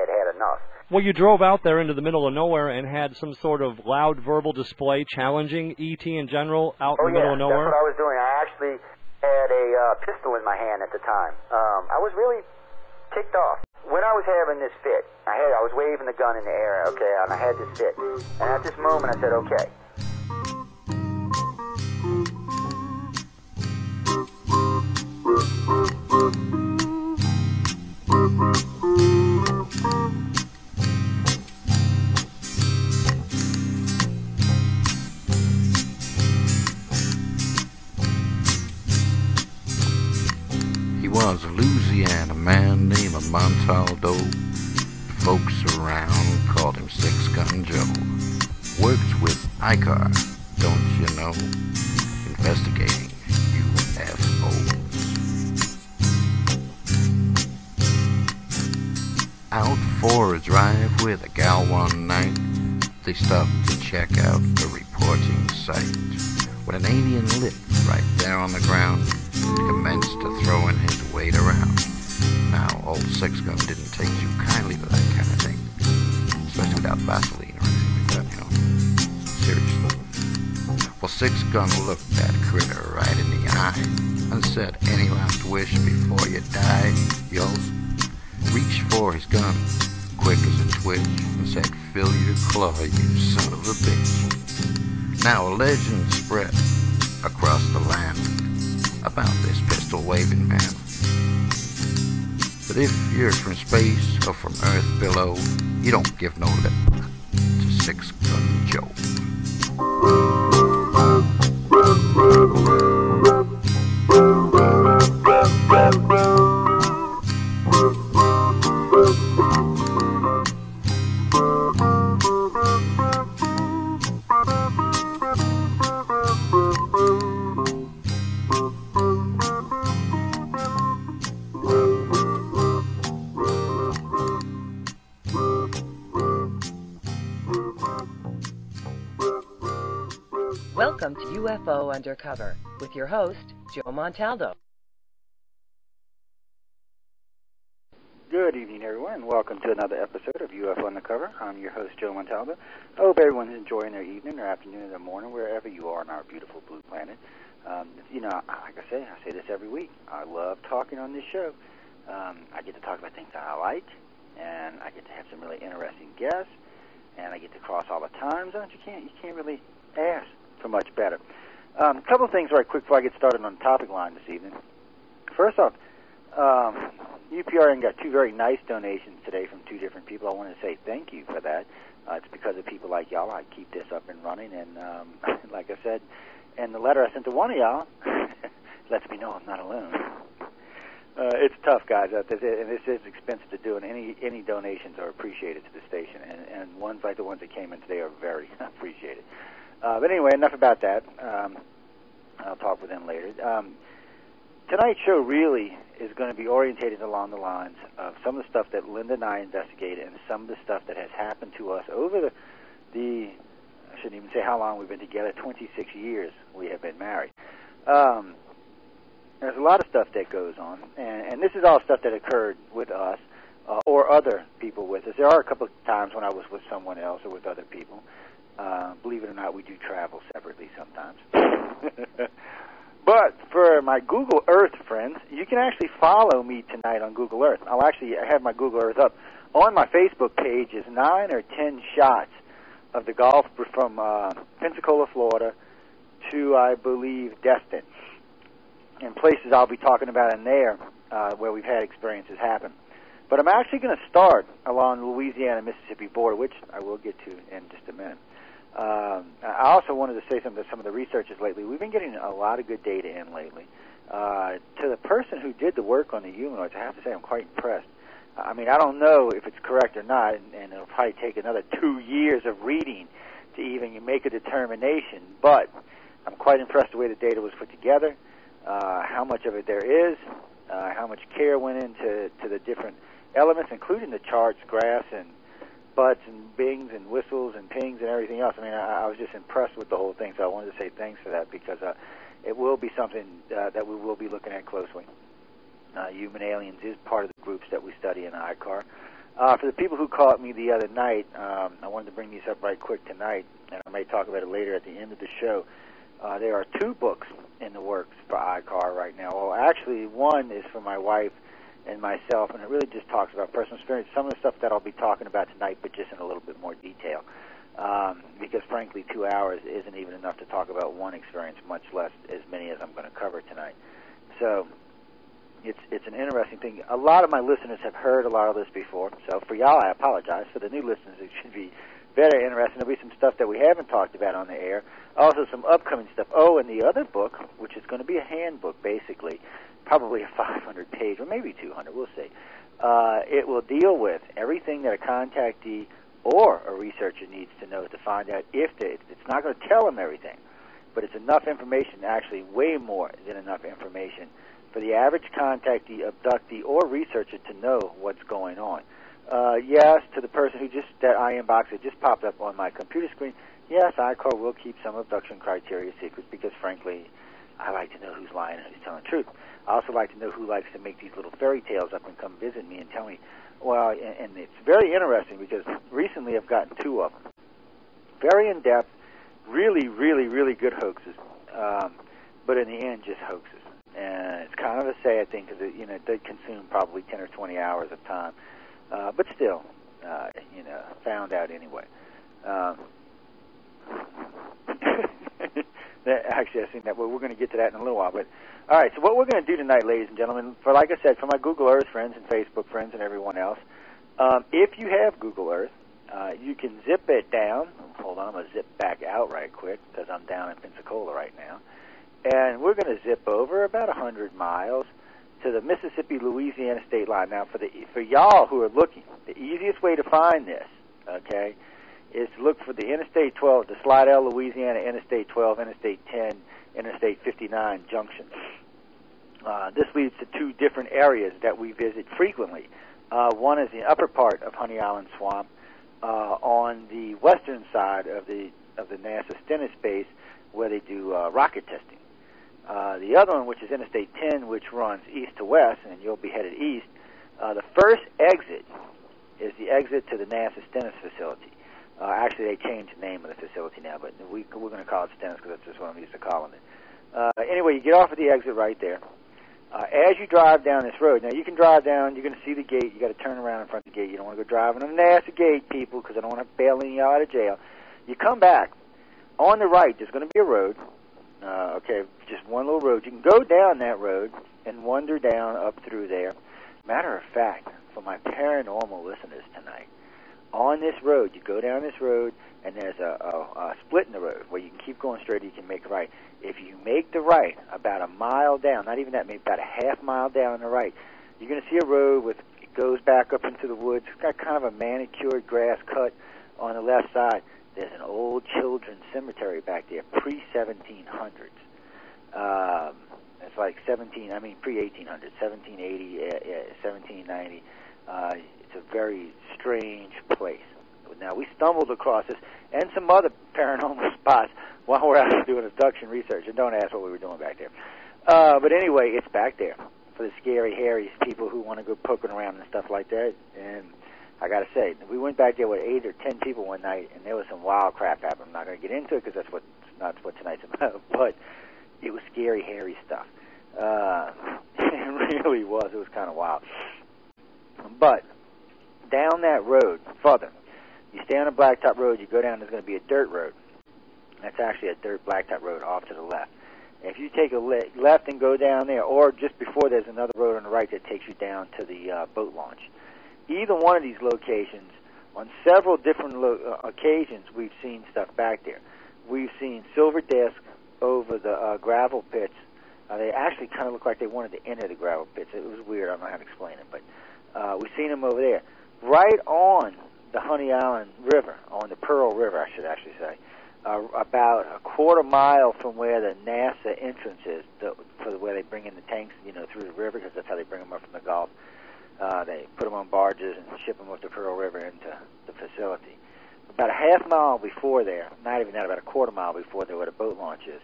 had had enough. Well, you drove out there into the middle of nowhere and had some sort of loud verbal display challenging ET in general out in the middle of nowhere? That's what I was doing. I actually had a pistol in my hand at the time. I was really ticked off. When I was having this fit, I was waving the gun in the air, okay, and I had this fit. And at this moment, I said, okay. He was a Louisiana man named Montaldo. Folks around called him Six Gun Joe. Worked with ICAR, don't you know? Investigating UFOs. Out for a drive with a gal one night, they stopped to check out a reporting site. When an alien lit right there on the ground, commenced to throwing his weight around. Now, old Six Gun didn't take too kindly to that kind of thing, especially without Vaseline or anything like that, you know. Seriously. Well, Six Gun looked that critter right in the eye and said, "Any last wish before you die?" Yells, reached for his gun, quick as a twitch, and said, "Fill your claw, you son of a bitch." Now a legend spread across the land about this pistol-waving man. But if you're from space or from Earth below, you don't give no lip to Six Gun Joe. Welcome to UFO Undercover with your host, Joe Montaldo. Good evening, everyone, and welcome to another episode of UFO Undercover. I'm your host, Joe Montaldo. I hope everyone's enjoying their evening, their afternoon, or their morning, wherever you are on our beautiful blue planet. You know, like I say this every week. I love talking on this show. I get to talk about things that I like, and I get to have some really interesting guests, and I get to cross all the time zones. You can't really ask for much better. A couple of things right quick before I get started on the topic line this evening. First off, UPRN got two very nice donations today from two different people. I want to say thank you for that. It's because of people like y'all I keep this up and running, and like I said, and the letter I sent to one of y'all lets me know I'm not alone. It's tough, guys, out there, and this is expensive to do, and any donations are appreciated to the station, and ones like the ones that came in today are very appreciated. But anyway, enough about that. I'll talk with them later. Tonight's show really is going to be orientated along the lines of some of the stuff that Linda and I investigated and some of the stuff that has happened to us over the I shouldn't even say how long we've been together, 26 years we have been married. There's a lot of stuff that goes on, and this is all stuff that occurred with us or other people with us. There are a couple of times when I was with someone else or with other people. Believe it or not, we do travel separately sometimes. But for my Google Earth friends, you can actually follow me tonight on Google Earth. I have my Google Earth up. On my Facebook page is 9 or 10 shots of the Gulf from Pensacola, Florida, to, I believe, Destin, and places I'll be talking about in there where we've had experiences happen. But I'm actually going to start along the Louisiana-Mississippi border, which I will get to in just a minute. I also wanted to say something to some of the researchers lately. We've been getting a lot of good data in lately. To the person who did the work on the humanoids, I have to say I'm quite impressed. I mean, I don't know if it's correct or not, and it'll probably take another 2 years of reading to even make a determination, but I'm quite impressed the way the data was put together, how much of it there is, how much care went into the different elements, including the charts, graphs, and butts and bings and whistles and pings and everything else. I mean, I was just impressed with the whole thing, so I wanted to say thanks for that because it will be something that we will be looking at closely. Human aliens is part of the groups that we study in ICAR. For the people who caught me the other night, I wanted to bring these up right quick tonight, and I may talk about it later at the end of the show. There are 2 books in the works for iCar right now. Well, actually, one is for my wife and myself, and it really just talks about personal experience, some of the stuff that I'll be talking about tonight, but just in a little bit more detail. Because, frankly, 2 hours isn't even enough to talk about one experience, much less as many as I'm going to cover tonight. So it's an interesting thing. A lot of my listeners have heard a lot of this before, so for y'all, I apologize. For the new listeners, it should be very interesting. There'll be some stuff that we haven't talked about on the air, also some upcoming stuff. Oh, and the other book, which is going to be a handbook, basically, probably a 500-page, or maybe 200, we'll see. It will deal with everything that a contactee or a researcher needs to know to find out if it's not going to tell them everything, but it's enough information, actually way more than enough information, for the average contactee, abductee, or researcher to know what's going on. Yes, to the person who that I inbox that just popped up on my computer screen, yes, iCar will keep some abduction criteria secrets because, frankly, I like to know who's lying and who's telling the truth. I also like to know who likes to make these little fairy tales up and come visit me and tell me, well, and it's very interesting because recently I've gotten 2 of them. Very in-depth, really, really, really good hoaxes, but in the end, just hoaxes. And it's kind of a sad thing because they consume probably 10 or 20 hours of time. But still, found out anyway. Actually, I think that we're going to get to that in a little while. But all right, so what we're going to do tonight, ladies and gentlemen, like I said, for my Google Earth friends and Facebook friends and everyone else, if you have Google Earth, you can zip it down. Hold on, I'm going to zip back out right quick because I'm down in Pensacola right now. And we're going to zip over about 100 miles to the Mississippi-Louisiana state line. Now, for y'all who are looking, the easiest way to find this, okay, is to look for the Interstate 12, the Slidell, Louisiana, Interstate 12, Interstate 10, Interstate 59 junction. This leads to 2 different areas that we visit frequently. One is the upper part of Honey Island Swamp on the western side of the NASA Stennis base where they do rocket testing. The other one, which is Interstate 10, which runs east to west, and you'll be headed east, the first exit is the exit to the NASA Stennis facility. Actually, they changed the name of the facility now, but we're going to call it Stennis because that's just what I'm used to calling it. Anyway, you get off at the exit right there. As you drive down this road, now you can drive down, you're going to see the gate, you got to turn around in front of the gate. You don't want to go driving on the NASA gate, people, because I don't want to bail any out of jail. You come back. On the right, there's going to be a road. Okay, just one little road. You can go down that road and wander down up through there. Matter of fact, for my paranormal listeners tonight, on this road, you go down this road, and there's a split in the road where you can keep going straight or you can make a right. If you make the right about a mile down, not even that, maybe about a half mile down on the right, you're going to see a road with it goes back up into the woods. It's got kind of a manicured grass cut on the left side. There's an old children's cemetery back there, pre-1700s. It's like pre-1800s, 1780, 1790. It's a very strange place. Now, we stumbled across this and some other paranormal spots while we're out doing abduction research, and don't ask what we were doing back there. But anyway, it's back there for the scary, hairy people who want to go poking around and stuff like that. And I got to say, we went back there with 8 or 10 people one night, and there was some wild crap happening. I'm not going to get into it because that's not what tonight's about, but it was scary, hairy stuff. It really was. It was kind of wild. But down that road, further, you stay on a blacktop road, you go down, there's going to be a dirt road. That's actually a dirt blacktop road off to the left. If you take a left and go down there, or just before there's another road on the right that takes you down to the boat launch. Either one of these locations, on several different occasions, we've seen stuff back there. We've seen silver discs over the gravel pits. They actually kind of look like they wanted to enter the gravel pits. It was weird. I don't know how to explain it, but we've seen them over there. Right on the Honey Island River, on the Pearl River, I should actually say, about a quarter mile from where the NASA entrance is, for where they bring in the tanks, through the river, because that's how they bring them up from the Gulf. They put them on barges and ship them up the Pearl River into the facility. About a half mile before there, not even that, about a quarter mile before there where the boat launch is,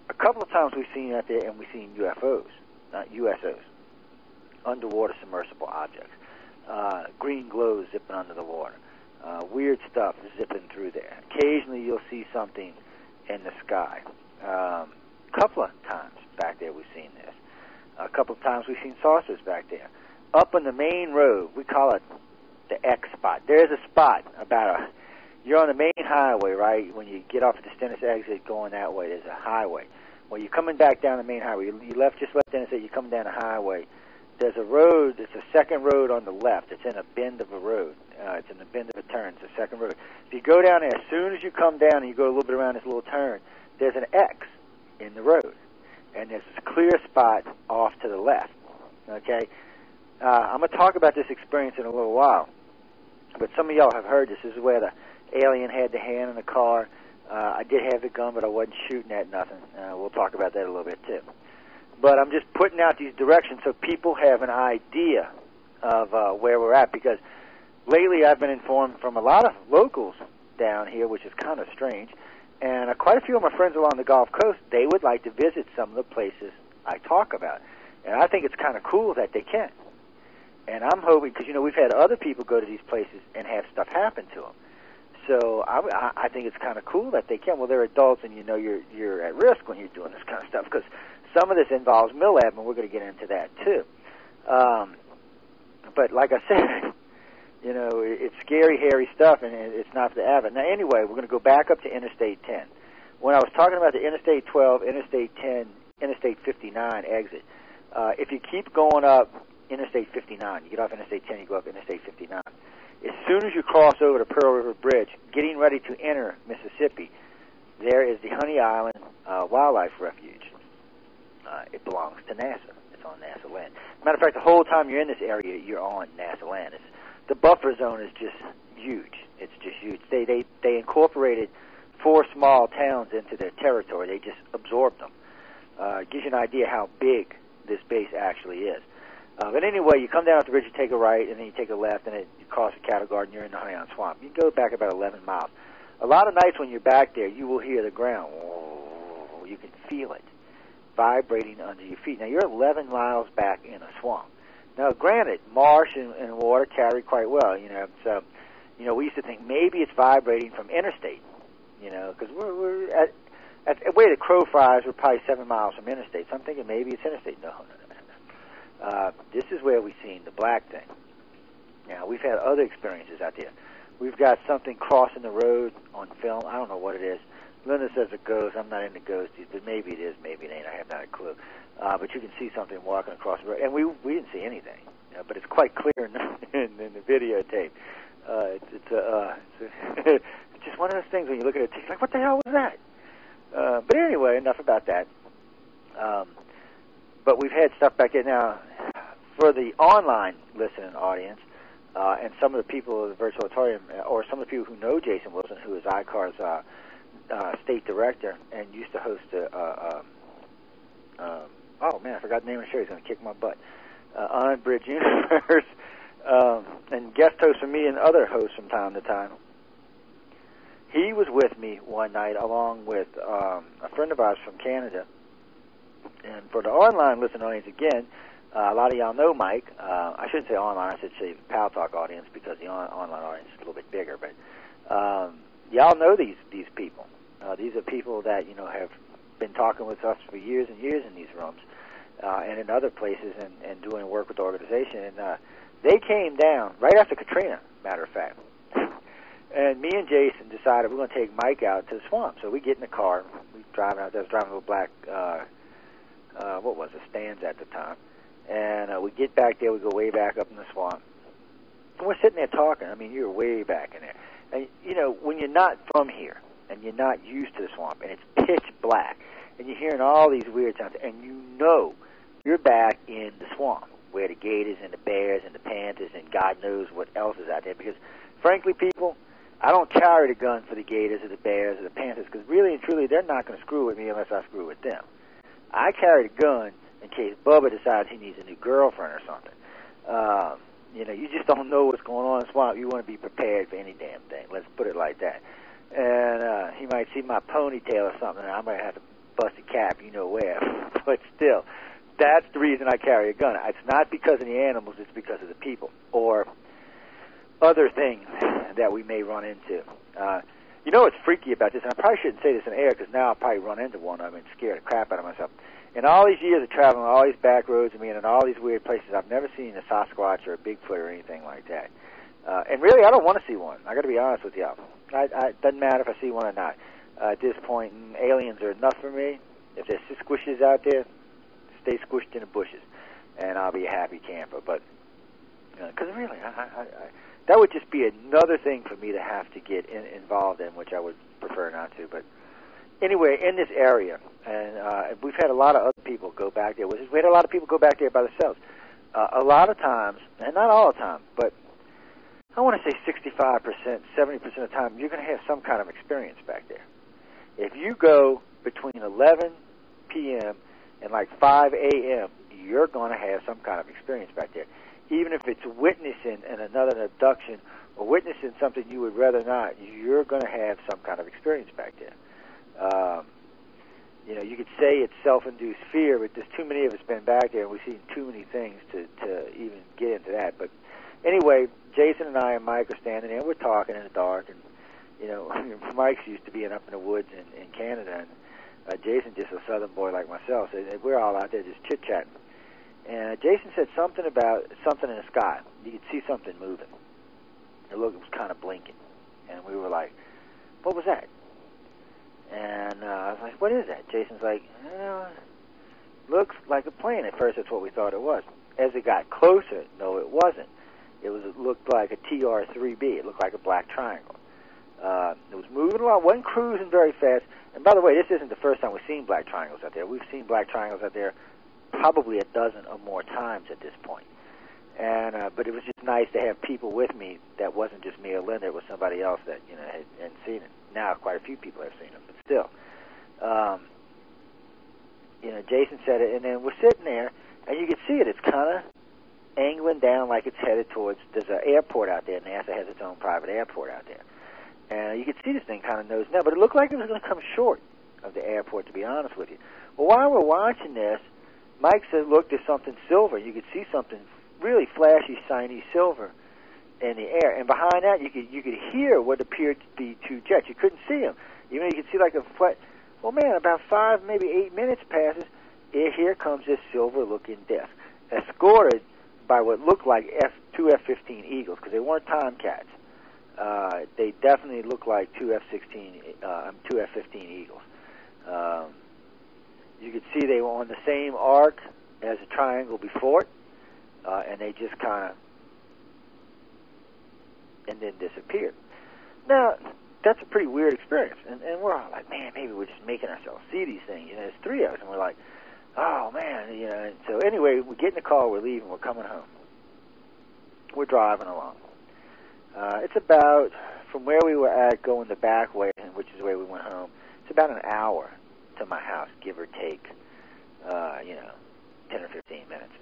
a couple of times we've seen out there, and we've seen UFOs, not USOs, underwater submersible objects. green glows zipping under the water. Weird stuff zipping through there. Occasionally you'll see something in the sky. A couple of times back there we've seen this. A couple of times we've seen saucers back there. Up on the main road, we call it the X spot. There's a spot you're on the main highway, right? When you get off at the Stennis exit going that way, there's a highway. Well, you're coming back down the main highway. You just left Stennis, you're coming down the highway. There's a road, it's a second road on the left. It's in a bend of a road. It's in the bend of a turn. It's a second road. If you go down there, as soon as you come down and you go a little bit around this little turn, there's an X in the road. And there's this clear spot off to the left. Okay? I'm going to talk about this experience in a little while. But some of y'all have heard this. This is where the alien had the hand in the car. I did have the gun, but I wasn't shooting at nothing. We'll talk about that a little bit, too. But I'm just putting out these directions so people have an idea of where we're at, because lately I've been informed from a lot of locals down here, which is kind of strange, and quite a few of my friends along the Gulf Coast, they would like to visit some of the places I talk about. And I think it's kind of cool that they can. And I'm hoping, because, we've had other people go to these places and have stuff happen to them. So I think it's kind of cool that they can. Well, they're adults, and you're at risk when you're doing this kind of stuff, because some of this involves MILAB, and we're going to get into that too. But like I said, it's scary, hairy stuff, and it's not for the avid. Now, anyway, we're going to go back up to Interstate 10. When I was talking about the Interstate 12, Interstate 10, Interstate 59 exit, if you keep going up Interstate 59, you get off Interstate 10, you go up Interstate 59. As soon as you cross over the Pearl River Bridge, getting ready to enter Mississippi, there is the Honey Island Wildlife Refuge. It belongs to NASA. It's on NASA land. Matter of fact, the whole time you're in this area, you're on NASA land. The buffer zone is just huge. It's just huge. They incorporated 4 small towns into their territory. They just absorbed them. It gives you an idea how big this base actually is. But anyway, you come down off the bridge, you take a right, and then you take a left, and you cross the cattle guard, and you're in the Honey Island Swamp. You go back about 11 miles. A lot of nights when you're back there, you will hear the ground. Whoa, you can feel it vibrating under your feet. Now, you're 11 miles back in a swamp. Now, granted, marsh and water carry quite well, So, we used to think maybe it's vibrating from interstate, because we're at the way the crow flies, we're probably 7 miles from interstate. So I'm thinking maybe it's interstate. No. This is where we've seen the black thing. Now, we've had other experiences out there. We've got something crossing the road on film. I don't know what it is. Linda says a ghost. I'm not into ghosties, but maybe it is, maybe it ain't. I have not a clue. But you can see something walking across the road. And we didn't see anything, but it's quite clear in the videotape. It's just one of those things when you look at it, it's like, what the hell was that? But anyway, enough about that. But we've had stuff back there. Now, for the online listening audience, and some of the people of the virtual auditorium, or some of the people who know Jason Wilson, who is ICAR's state director and used to host oh man, I forgot the name of the show. He's going to kick my butt. Unbridged Universe, and guest host for me and other hosts from time to time. He was with me one night along with a friend of ours from Canada. And for the online listening audience, again, a lot of y'all know Mike. I shouldn't say online, I should say Pal Talk audience, because the online audience is a little bit bigger. But y'all know these people. These are people that, have been talking with us for years and years in these rooms and in other places and doing work with the organization. And they came down right after Katrina, matter of fact. And me and Jason decided we're going to take Mike out to the swamp. So we get in the car. We driving out there. I was driving a little black, Stans at the time. And we get back there. We go way back up in the swamp. And we're sitting there talking. I mean, you're way back in there. And, when you're not from here and you're not used to the swamp and it's pitch black and you're hearing all these weird sounds and you're back in the swamp where the gators and the bears and the panthers and God knows what else is out there. Because, frankly, people, I don't carry the gun for the gators or the bears or the panthers because really and truly they're not going to screw with me unless I screw with them. I carry the gun in case Bubba decides he needs a new girlfriend or something. You just don't know what's going on in the swamp. You want to be prepared for any damn thing. Let's put it like that. And he might see my ponytail or something, and I might have to bust a cap, where. But still, That's the reason I carry a gun. It's not because of the animals, it's because of the people or other things that we may run into. You know what's freaky about this, and I probably shouldn't say this in air because now I'll probably run into one of them and scare the crap out of myself. In all these years of traveling, all these back roads and being in all these weird places, I've never seen a Sasquatch or a Bigfoot or anything like that. And really, I don't want to see one. I got to be honest with y'all. It doesn't matter if I see one or not. At this point, aliens are enough for me. If there's squishes out there, stay squished in the bushes, and I'll be a happy camper. But because really, that would just be another thing for me to have to get involved in, which I would prefer not to. But anyway, in this area, and we've had a lot of other people go back there. We had a lot of people go back there by themselves. A lot of times, and not all the time, but I want to say 65%, 70% of the time, you're going to have some kind of experience back there. If you go between 11 p.m. and like 5 a.m., you're going to have some kind of experience back there. Even if it's witnessing another abduction or witnessing something you would rather not, you're going to have some kind of experience back there. You could say it's self-induced fear, but there's too many of us been back there, and we've seen too many things to even get into that. But anyway, Jason and I and Mike are standing there, and we're talking in the dark, and Mike's used to being up in the woods in Canada, and Jason just a southern boy like myself, so we're all out there just chit-chatting. And Jason said something about something in the sky. You could see something moving. It was kind of blinking. And we were like, what was that? And I was like, what is that? Jason's like, looks like a plane. At first, that's what we thought it was. As it got closer, no, it wasn't. It looked like a TR-3B. It looked like a black triangle. It was moving along, wasn't cruising very fast. And by the way, this isn't the first time we've seen black triangles out there. We've seen black triangles out there probably a dozen or more times at this point. And but it was just nice to have people with me that wasn't just me or Linda. It was somebody else that hadn't seen it. Now quite a few people have seen it, but still. Jason said it, and then we're sitting there, and you can see it. It's kind of angling down like it's headed towards. There's an airport out there. NASA has its own private airport out there, and you could see this thing kind of nose down. But it looked like it was going to come short of the airport, to be honest with you. Well, while we're watching this, Mike said, look, there's something silver. You could see something really flashy, shiny silver in the air. And behind that, you could hear what appeared to be two jets. You couldn't see them. Even though you could see like a flat... Well, man, about 5, maybe 8 minutes passes. Here comes this silver-looking disc, escorted by what looked like two F-15 Eagles, because they weren't Tomcats. They definitely looked like two F-15 Eagles. You could see they were on the same arc as the triangle before it, and they just kind of, and then disappeared. Now, that's a pretty weird experience, and we're all like, man, maybe we're just making ourselves see these things. There's 3 of us, and we're like, oh, man, And so anyway, we get in the car, we're leaving, we're coming home. We're driving along. It's about, from where we were at, going the back way, which is where we went home, it's about an hour to my house, give or take, 10 or 15 minutes.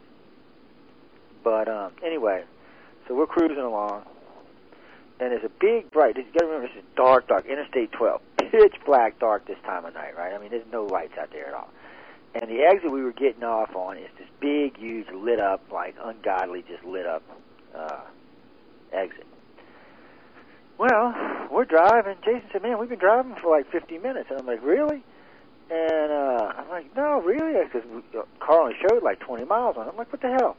But anyway, so we're cruising along, and there's a big bright, you got to remember, this is dark, Interstate 12, pitch black dark this time of night, right? I mean, there's no lights out there at all. And the exit we were getting off on is this big, huge, lit up, like ungodly, just lit up exit. Well, we're driving. Jason said, man, we've been driving for like 50 minutes. And I'm like, really? And I'm like, no, really? Because the car only showed like 20 miles on it. I'm like, what the hell?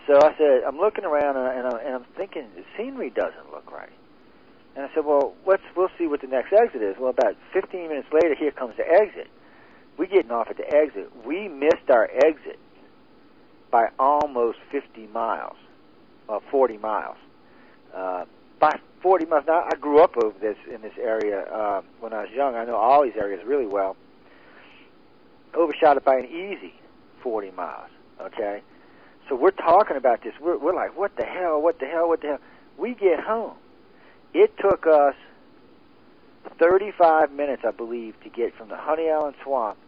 So I said, I'm looking around, and I'm thinking, the scenery doesn't look right. And I said, well, we'll see what the next exit is. Well, about 15 minutes later, here comes the exit. We're getting off at the exit. We missed our exit by almost 50 miles, 40 miles. By 40 miles. Now, I grew up over in this area when I was young. I know all these areas really well. Overshot it by an easy 40 miles, okay? So we're talking about this. We're like, what the hell? We get home. It took us 35 minutes, I believe, to get from the Honey Island Swamp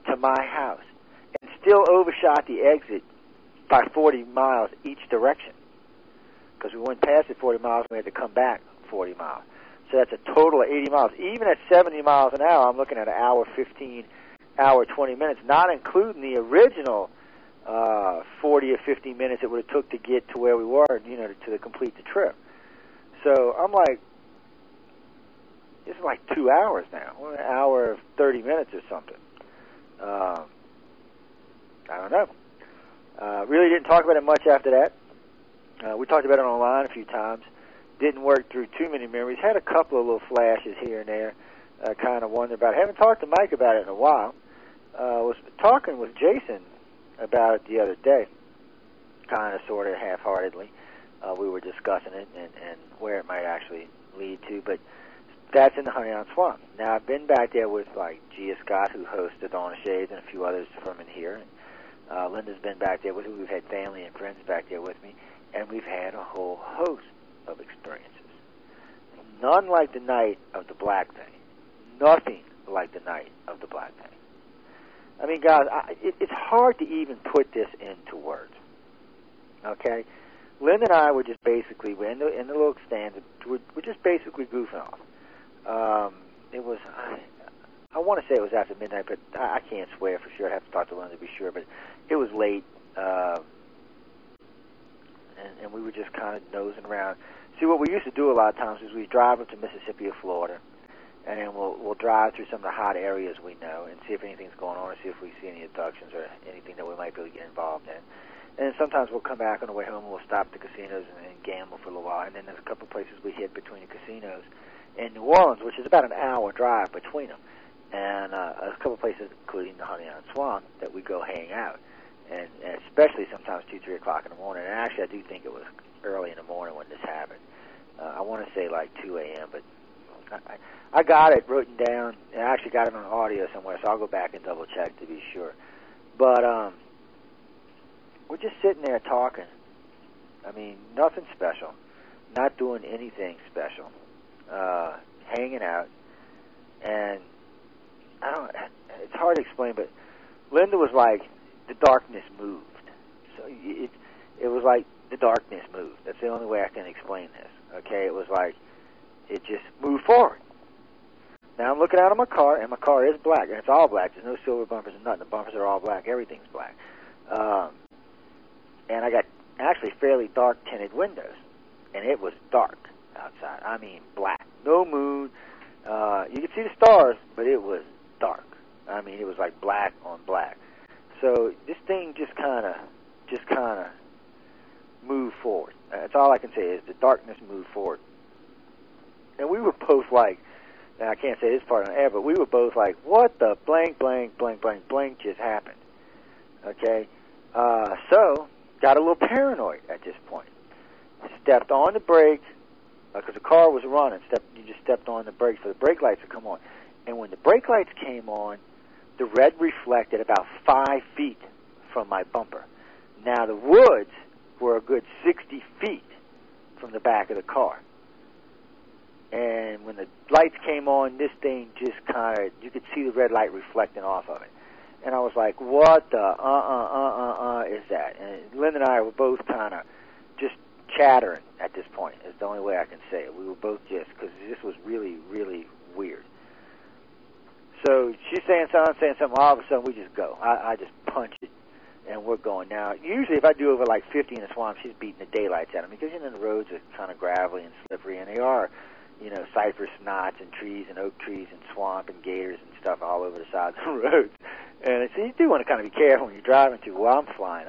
to my house, and still overshot the exit by 40 miles each direction, because we went past it 40 miles, we had to come back 40 miles. So that's a total of 80 miles. Even at 70 miles an hour, I'm looking at an hour 15, hour 20 minutes, not including the original 40 or 50 minutes it would have took to get to where we were, to complete the trip. So I'm like, this is like 2 hours now, an hour of 30 minutes or something. I don't know. Really didn't talk about it much after that. We talked about it online a few times. Didn't work through too many memories. Had a couple of little flashes here and there. Kind of wondered about it. Haven't talked to Mike about it in a while. Was talking with Jason about it the other day, kind of, sort of, half-heartedly. We were discussing it and where it might actually lead to, but that's in the Honey Island Swamp. Now, I've been back there with, like, Gia Scott, who hosted On the Shades, and a few others from in here. And Linda's been back there with me. We've had family and friends back there with me, and we've had a whole host of experiences. None like the night of the Black Thing. Nothing like the night of the Black Thing. I mean, guys, it's hard to even put this into words. Okay? Lynn and I were just basically, we're in the little stand, we're just basically goofing off. It was, I want to say it was after midnight, but I can't swear for sure. I'd have to talk to Lynn to be sure, but it was late, and we were just kind of nosing around. See, what we used to do a lot of times is we drive up to Mississippi or Florida, and then we'll drive through some of the hot areas we know and see if anything's going on, or see if we see any abductions or anything that we might be able to get involved in. And then sometimes we'll come back on the way home and we'll stop at the casinos and gamble for a little while. And then there's a couple of places we hit between the casinos and New Orleans, which is about an hour drive between them. And a couple of places, including the Honey Island Swamp, that we go hang out. And especially sometimes 2, 3 o'clock in the morning. And actually, I do think it was early in the morning when this happened. I want to say like 2 a.m., but I got it written down, and I actually got it on audio somewhere, so I'll go back and double check to be sure. But we're just sitting there talking. I mean, nothing special, not doing anything special, hanging out, and it's hard to explain, but Linda was like, the darkness moved. So it was like the darkness moved. That's the only way I can explain this. Okay, it was like it just moved forward. Now I'm looking out of my car, and my car is black, and it's all black. There's no silver bumpers and nothing. The bumpers are all black. Everything's black. And I got actually fairly dark tinted windows, and it was dark outside. I mean, black. No moon. You could see the stars, but it was dark. I mean, it was like black on black. So this thing just kind of moved forward. That's all I can say is the darkness moved forward. And we were both like, now I can't say this part on air, but we were both like, what the blank, blank, blank, blank, blank just happened? Okay? So, got a little paranoid at this point. Stepped on the brake, because the car was running. You just stepped on the brakes for the brake lights to come on. And when the brake lights came on, the red reflected about 5 feet from my bumper. Now, the woods were a good 60 feet from the back of the car. And when the lights came on, this thing just you could see the red light reflecting off of it. And I was like, what the is that? And Lynn and I were both kind of just chattering at this point, is the only way I can say it. We were both just, because this was really, really weird. So she's saying something, all of a sudden we just go. I just punch it, and we're going. Now, usually if I do over like 50 in the swamp, she's beating the daylights at them, because, the roads are kind of gravelly and slippery, and they are, cypress knots and trees and oak trees and swamp and gators and stuff all over the sides of the roads. And so you do want to kind of be careful when you're driving too. Well, I'm flying.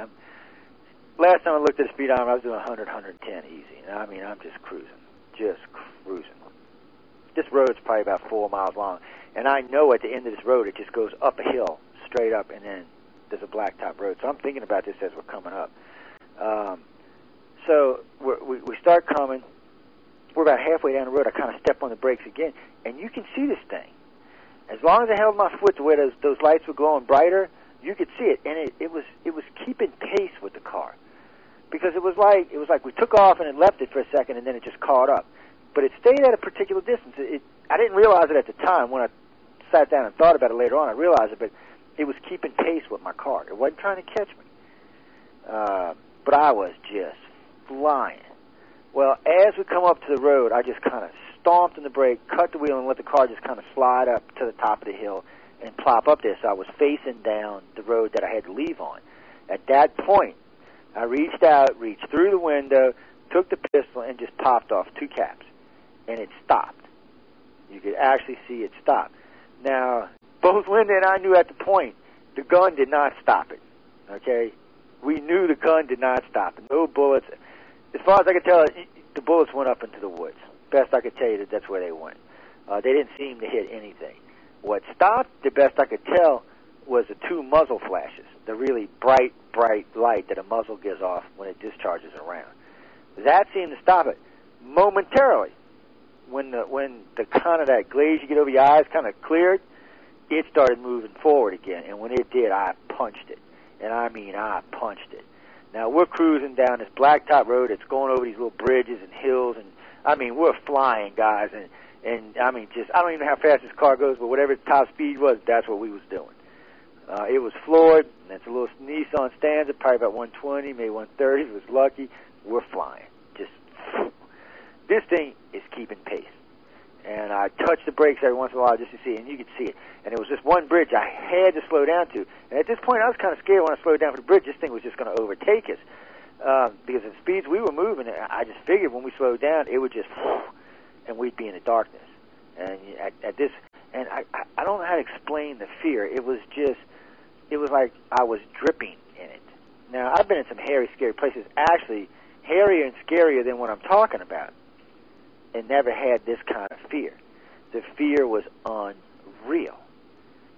Last time I looked at the speedometer, I was doing 100, 110 easy. I mean, I'm just cruising. This road's probably about 4 miles long. And I know at the end of this road, it just goes up a hill, straight up, and then there's a blacktop road. So I'm thinking about this as we're coming up. So we start coming. We're about halfway down the road. I kind of step on the brakes again, and you can see this thing. As long as I held my foot to where those lights were glowing brighter, you could see it, and it was keeping pace with the car, because it was like we took off and it left it for a second, and then it just caught up. But it stayed at a particular distance. I didn't realize it at the time. When I sat down and thought about it later on, I realized it, but it was keeping pace with my car. It wasn't trying to catch me. But I was just flying. Well, as we come up to the road, I just kind of stomped on the brake, cut the wheel, and let the car just kind of slide up to the top of the hill and plop up there. So I was facing down the road that I had to leave on. At that point, I reached out, reached through the window, took the pistol, and just popped off 2 caps. And it stopped. You could actually see it stop. Now, both Linda and I knew at the point the gun did not stop it. Okay? We knew the gun did not stop it. No bullets. As far as I could tell, the bullets went up into the woods. Best I could tell you that's where they went. They didn't seem to hit anything. What stopped, the best I could tell, was the 2 muzzle flashes, the really bright, bright light that a muzzle gives off when it discharges around. That seemed to stop it momentarily. When the kind of that glaze you get over your eyes kind of cleared, it started moving forward again. And when it did, I punched it. And I mean, I punched it. Now, we're cruising down this blacktop road. It's going over these little bridges and hills. And, I mean, we're flying, guys. And I mean, just, I don't even know how fast this car goes, but whatever the top speed was, that's what we was doing. It was floored. And it's a little Nissan Stanza, probably about 120, maybe 130. If it was lucky, we're flying. Just, this thing is keeping pace. And I touched the brakes every once in a while just to see it, and you could see it. And it was just one bridge I had to slow down to. And at this point, I was kind of scared when I slowed down for the bridge. This thing was just going to overtake us. Because at the speeds we were moving, I just figured when we slowed down, it would just, and we'd be in the darkness. And at this, and I don't know how to explain the fear. It was just, it was like I was dripping in it. Now, I've been in some hairy, scary places, actually hairier and scarier than what I'm talking about, and never had this kind of fear. The fear was unreal.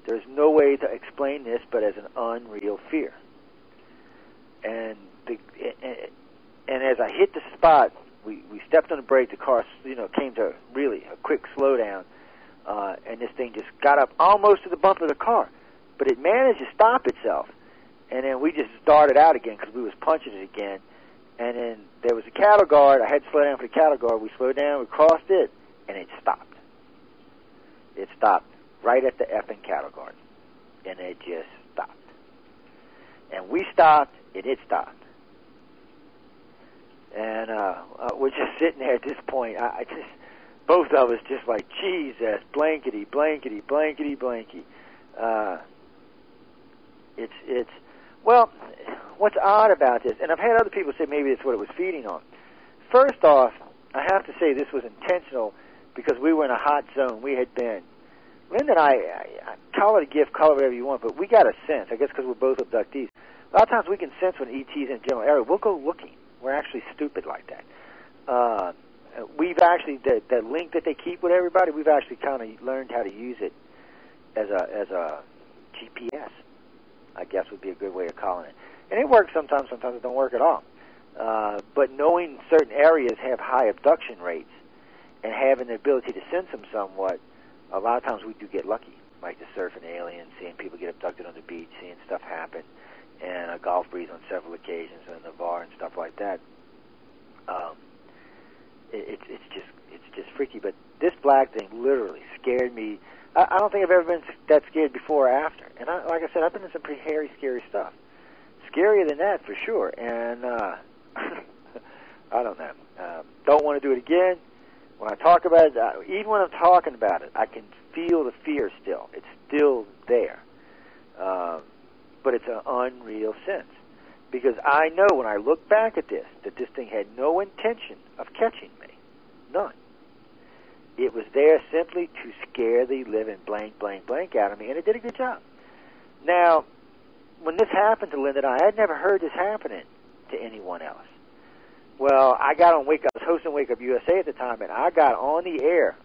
There's no way to explain this but as an unreal fear. And as I hit the spot, we stepped on the brake. The car, came to really a quick slowdown, and this thing just got up almost to the bump of the car, but it managed to stop itself. And then we just started out again because we was punching it again. And then there was a cattle guard. I had to slow down for the cattle guard. We slowed down, we crossed it, and it stopped. It stopped right at the effing cattle guard. And it just stopped. And we stopped, and it stopped. And we're just sitting there at this point. Both of us just like, Jesus, blankety, blankety, blankety, blanky. Well, what's odd about this, and I've had other people say maybe it's what it was feeding on. First off, I have to say this was intentional because we were in a hot zone. We had been. Linda and I call it a gift, call it whatever you want, but we got a sense, I guess because we're both abductees. A lot of times we can sense when ET's in a general area. We'll go looking. We're actually stupid like that. We've actually, that link that they keep with everybody, we've actually kind of learned how to use it as a GPS. I guess would be a good way of calling it. And it works sometimes it don't work at all. But knowing certain areas have high abduction rates and having the ability to sense them somewhat, a lot of times we do get lucky, like the surfing aliens, seeing people get abducted on the beach, seeing stuff happen, and a Gulf breeze on several occasions, and Navarre and stuff like that. It's just freaky. But this black thing literally scared me. I don't think I've ever been that scared before or after. And like I said, I've been in some pretty hairy, scary stuff. Scarier than that, for sure. And I don't know. Don't want to do it again. When I talk about it, even when I'm talking about it, I can feel the fear still. It's still there. But it's an unreal sense. Because I know when I look back at this, that this thing had no intention of catching me. None. It was there simply to scare the living blank, blank, blank out of me, and it did a good job. Now, when this happened to Linda and I had never heard this happening to anyone else. Well, I got on Wake Up. I was hosting Wake Up USA at the time, and I got on the air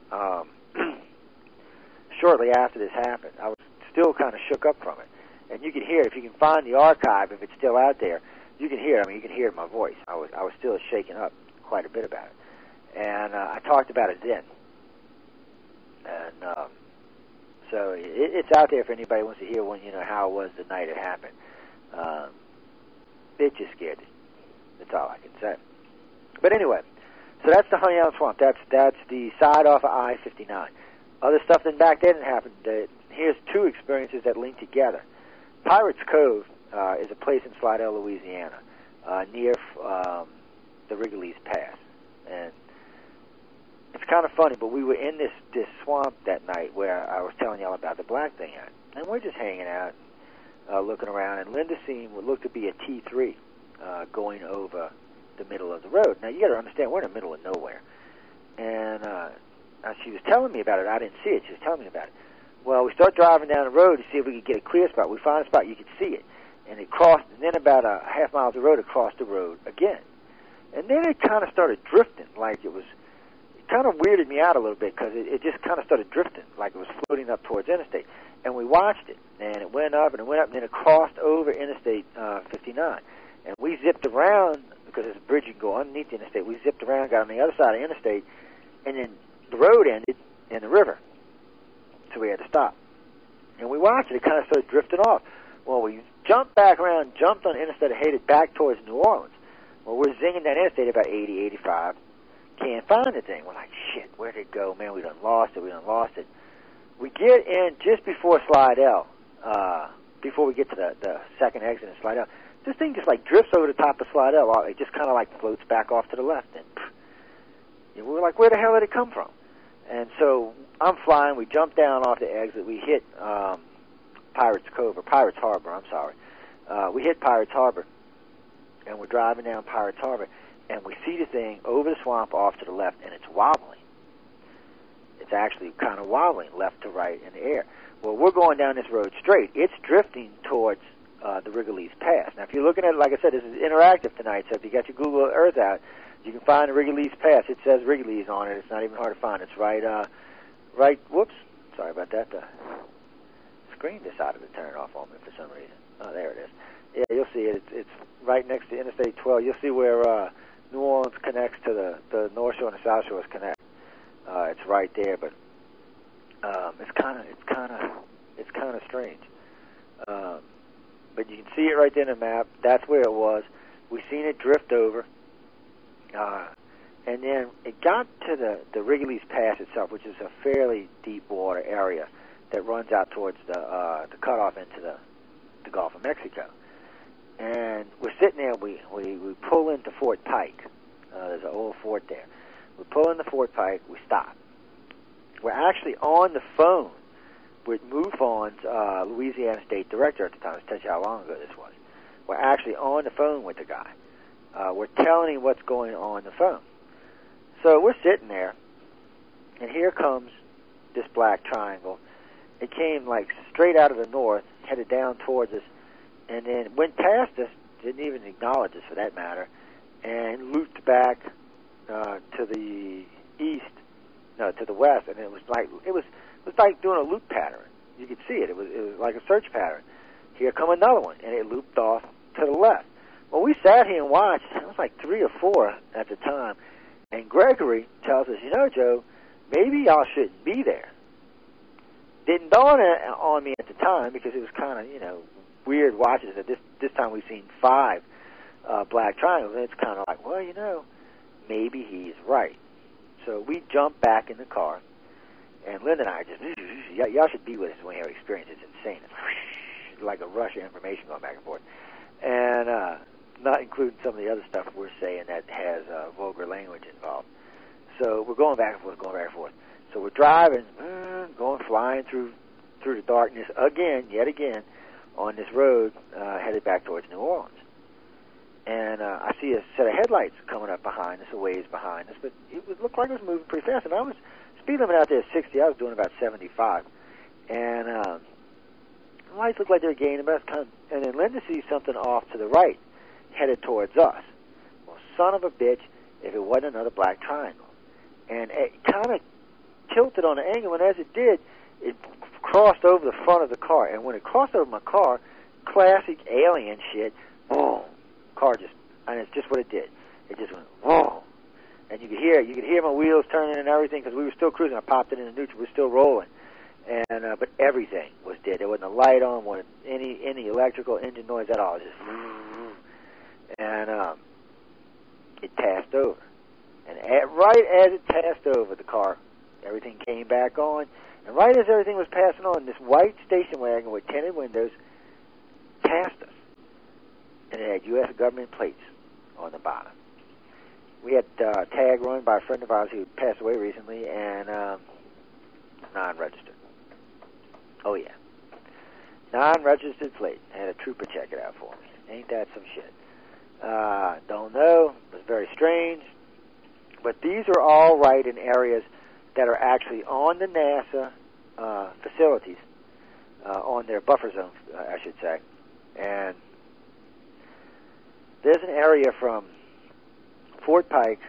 shortly after this happened. I was still kind of shook up from it. And you can hear it. If you can find the archive, if it's still out there, you can hear it. I mean, you can hear it in my voice. I was still shaken up quite a bit about it. And I talked about it then. And so it's out there if anybody wants to hear how it was the night it happened. It just scared me. That's all I can say. But anyway, so that's the Honey Island Swamp. That's the side off of I-59. Other stuff than back then happened. Here's two experiences that link together. Pirates Cove is a place in Slidell, Louisiana, near the Wrigley's Pass. And it's kind of funny, but we were in this swamp that night where I was telling y'all about the black thing at. And we're just hanging out. looking around, and Linda seen what looked to be a T3 going over the middle of the road. Now, you got to understand, we're in the middle of nowhere. And she was telling me about it. I didn't see it. She was telling me about it. Well, we start driving down the road to see if we could get a clear spot. We find a spot you could see it. And it crossed, and then about a half mile of the road, it crossed the road again. And then it kind of started drifting, like it kind of weirded me out a little bit, because it just kind of started drifting, like it was floating up towards interstate. And we watched it, and it went up, and it went up, and then it crossed over Interstate 59. And we zipped around, because there's a bridge you can go underneath the interstate. We zipped around, got on the other side of the interstate, and then the road ended in the river. So we had to stop. And we watched it. It kind of started drifting off. Well, we jumped back around, jumped on the interstate, and headed back towards New Orleans. Well, we're zinging that interstate about 80, 85. Can't find the thing. We're like, shit, where'd it go? Man, we done lost it. We get in just before Slidell, before we get to the second exit in Slidell. This thing just like drifts over the top of Slidell. It just kind of like floats back off to the left. And we were like, where the hell did it come from? And so I'm flying. We jump down off the exit. We hit Pirates Harbor. I'm sorry. We hit Pirates Harbor, and we're driving down Pirates Harbor, and we see the thing over the swamp off to the left, and it's wobbling. It's actually kind of wobbling left to right in the air. Well, we're going down this road straight. It's drifting towards the Wrigley's Pass. Now, if you're looking at it, like I said, this is interactive tonight, so if you got your Google Earth out, you can find the Wrigley's Pass. It says Wrigley's on it. It's not even hard to find. It's right, whoops, sorry about that. The screen decided to turn off on me for some reason. Oh, there it is. Yeah, you'll see it. It's right next to Interstate 12. You'll see where New Orleans connects to the North Shore and the South Shores connect. It's right there, but it's kind of strange. But you can see it right there in the map. That's where it was. We seen it drift over, and then it got to the Wrigley's Pass itself, which is a fairly deep water area that runs out towards the cutoff into the Gulf of Mexico. And we're sitting there. We pull into Fort Pike. There's an old fort there. We pull into Fort Pike. We stop. We're actually on the phone with MUFON's Louisiana State Director at the time. I'll tell you how long ago this was. We're actually on the phone with the guy. We're telling him what's going on the phone. So we're sitting there, and here comes this black triangle. It came like straight out of the north, headed down towards us, and then went past us, didn't even acknowledge us for that matter, and looped back to the east, no, to the west, and it was like doing a loop pattern. You could see it. It was like a search pattern. Here come another one, and it looped off to the left. Well, we sat here and watched. It was like 3 or 4 at the time, and Gregory tells us, you know, Joe, maybe y'all shouldn't be there. Didn't dawn on me at the time because it was kind of, weird watches. At this time we've seen 5 black triangles, and it's kind of like, well, maybe he's right. So we jump back in the car, and Linda and I just, y'all should be with us when you have experience. It's insane. It's like a rush of information going back and forth. And not including some of the other stuff we're saying that has vulgar language involved. So we're going back and forth. So we're driving, flying through the darkness yet again, on this road headed back towards New Orleans. And I see a set of headlights coming up behind us, a ways behind us, but it looked like it was moving pretty fast. And speed limit out there is 60. I was doing about 75. And the lights looked like they were gaining, but and then Linda sees something off to the right, headed towards us. Well, son of a bitch, if it wasn't another black triangle. And it kind of tilted on the angle, and as it did, it crossed over the front of the car. And when it crossed over my car, classic alien shit, boom, and it's just what it did. It just went, whoa. And you could hear my wheels turning and everything, because we were still cruising. I popped it in the neutral. We were still rolling. And but everything was dead. There wasn't a light on, wasn't any electrical engine noise at all. Just, and it passed over. And right as it passed over the car, everything came back on. And right as everything was passing on, this white station wagon with tinted windows passed us. And it had U.S. government plates on the bottom. We had a tag run by a friend of ours who passed away recently, and non-registered. Oh, yeah. Non-registered plate. I had a trooper check it out for me. Ain't that some shit? Don't know. It was very strange. But these are all right in areas that are actually on the NASA facilities, on their buffer zone, I should say. And there's an area from Fort Pike,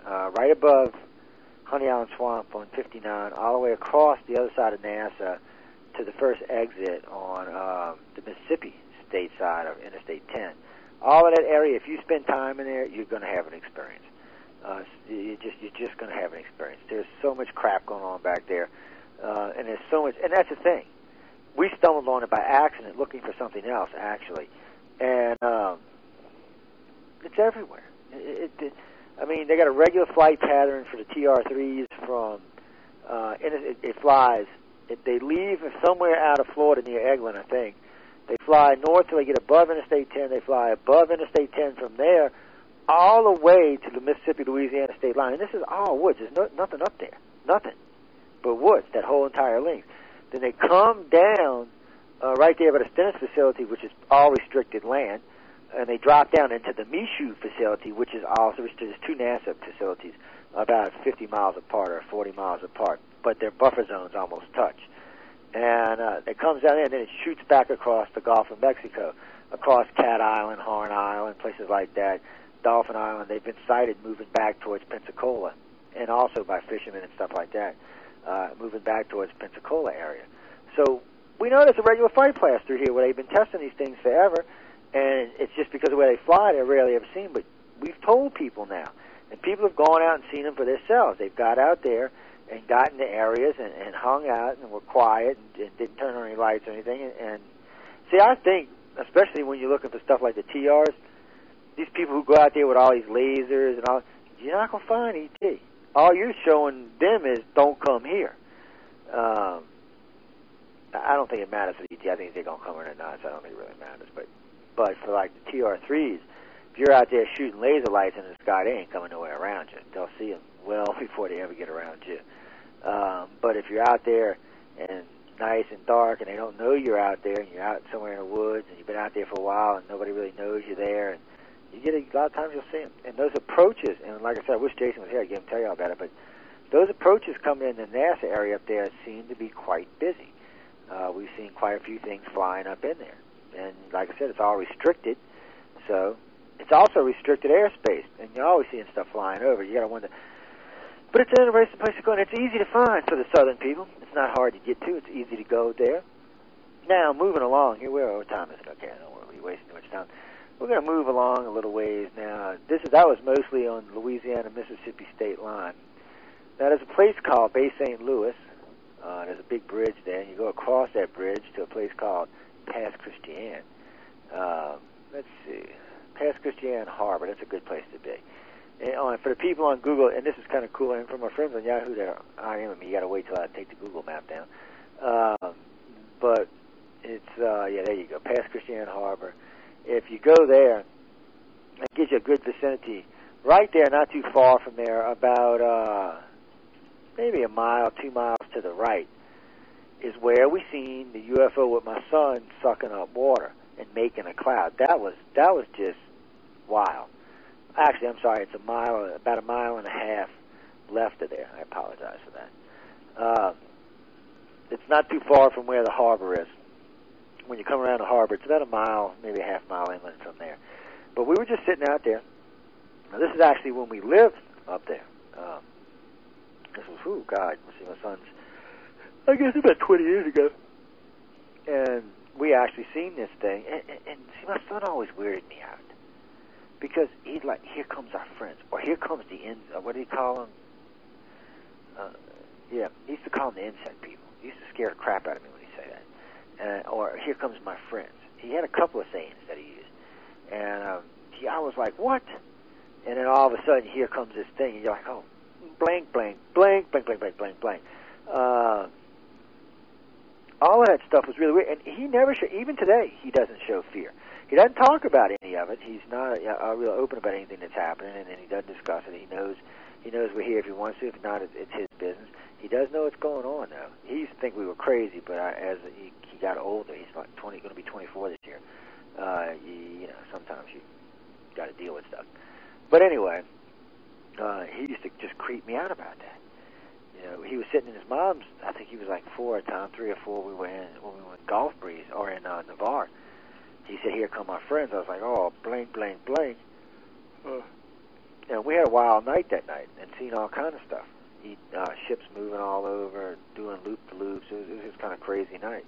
right above Honey Island Swamp on 59, all the way across the other side of NASA to the first exit on the Mississippi state side of Interstate 10. All of that area, if you spend time in there, you're going to have an experience. You're just going to have an experience. There's so much crap going on back there, and there's so much. And that's the thing. We stumbled on it by accident, looking for something else, actually, and it's everywhere. I mean, they got a regular flight pattern for the TR-3s from. It flies. They leave somewhere out of Florida near Eglin, I think. They fly north till they get above Interstate 10. They fly above Interstate 10 from there, all the way to the Mississippi-Louisiana state line. And this is all woods. There's nothing up there. Nothing but woods, that whole entire length. Then they come down right there by the Stennis facility, which is all restricted land, and they drop down into the Michoud facility, which is also restricted. There's two NASA facilities about 50 miles apart or 40 miles apart, but their buffer zones almost touch. And it comes down there, and then it shoots back across the Gulf of Mexico, across Cat Island, Horn Island, places like that, Dauphin Island. They've been sighted moving back towards Pensacola, and also by fishermen and stuff like that, moving back towards Pensacola area. So we know there's a regular flight path through here where they've been testing these things forever, and it's just because of the way they fly, they're rarely ever seen. But we've told people now, and people have gone out and seen them for themselves. They've got out there and got into areas and hung out and were quiet and didn't turn on any lights or anything. And see, I think, especially when you're looking for stuff like the TRs, these people who go out there with all these lasers and all, you're not going to find ET. All you're showing them is don't come here. I don't think it matters for ET. I think they're going to come in or not, so I don't think it really matters. But for like the TR-3s, if you're out there shooting laser lights in the sky, they ain't coming nowhere around you. They'll see them well before they ever get around you. But if you're out there and nice and dark and they don't know you're out there and you're out somewhere in the woods and you've been out there for a while and nobody really knows you're there, and you get a lot of times you'll see them. And those approaches, and like I said, I wish Jason was here, I'd get him to tell you all about it, but those approaches coming in the NASA area up there seem to be quite busy. We've seen quite a few things flying up in there. And like I said, it's all restricted, so it's also restricted airspace, and you're always seeing stuff flying over. You got to wonder. But it's an interesting place to go, and it's easy to find for the southern people. It's not hard to get to. It's easy to go there. Now, moving along, here we are. What time is it? Okay, I don't want to be wasting too much time. We're going to move along a little ways now. That was mostly on the Louisiana-Mississippi state line. Now, there's a place called Bay St. Louis. There's a big bridge there, and you go across that bridge to a place called Pass Christian. Let's see. Pass Christian Harbor. That's a good place to be. And for the people on Google, and this is kind of cool, and for my friends on Yahoo that are in with me, you got to wait till I take the Google map down. But it's, yeah, there you go, Pass Christian Harbor. If you go there, it gives you a good vicinity. Right there, not too far from there, about maybe a mile, 2 miles to the right, is where we seen the UFO with my son sucking up water and making a cloud. That was just wild. Actually, I'm sorry, it's about a mile and a half left of there. I apologize for that. It's not too far from where the harbor is. When you come around the harbor, it's about a mile, maybe a half mile inland from there. But we were just sitting out there. Now, this is actually when we lived up there. This was, let's see, my son's, I guess about 20 years ago. And we actually seen this thing. And see, my son always weirded me out. Because he'd like, here comes our friends. Or here comes the, what do you call them? Yeah, he used to call them the insect people. He used to scare the crap out of me when he'd say that. Or here comes my friends. He had a couple of sayings that he used. And I was like, what? And then all of a sudden, here comes this thing. And you're like, oh, blank, blank, blank, blank, blank, blank, blank, blank. All of that stuff was really weird. And he never even today, he doesn't show fear. He doesn't talk about any of it. He's not real open about anything that's happening, and he doesn't discuss it. He knows we're here if he wants to. If not, it's his business. He does know what's going on, though. He used to think we were crazy, but got older. He's like going to be 24 this year. You know, sometimes you got to deal with stuff. But anyway, he used to just creep me out about that. You know, he was sitting in his mom's. I think he was like 4 at the time, 3 or 4. We were in when we went Golf Breeze or in Navarre. He said, "Here come our friends." I was like, "Oh, blank, blank, blank." And we had a wild night that night and seen all kind of stuff. Ships moving all over, doing loop-to-loops. It was just kind of crazy night.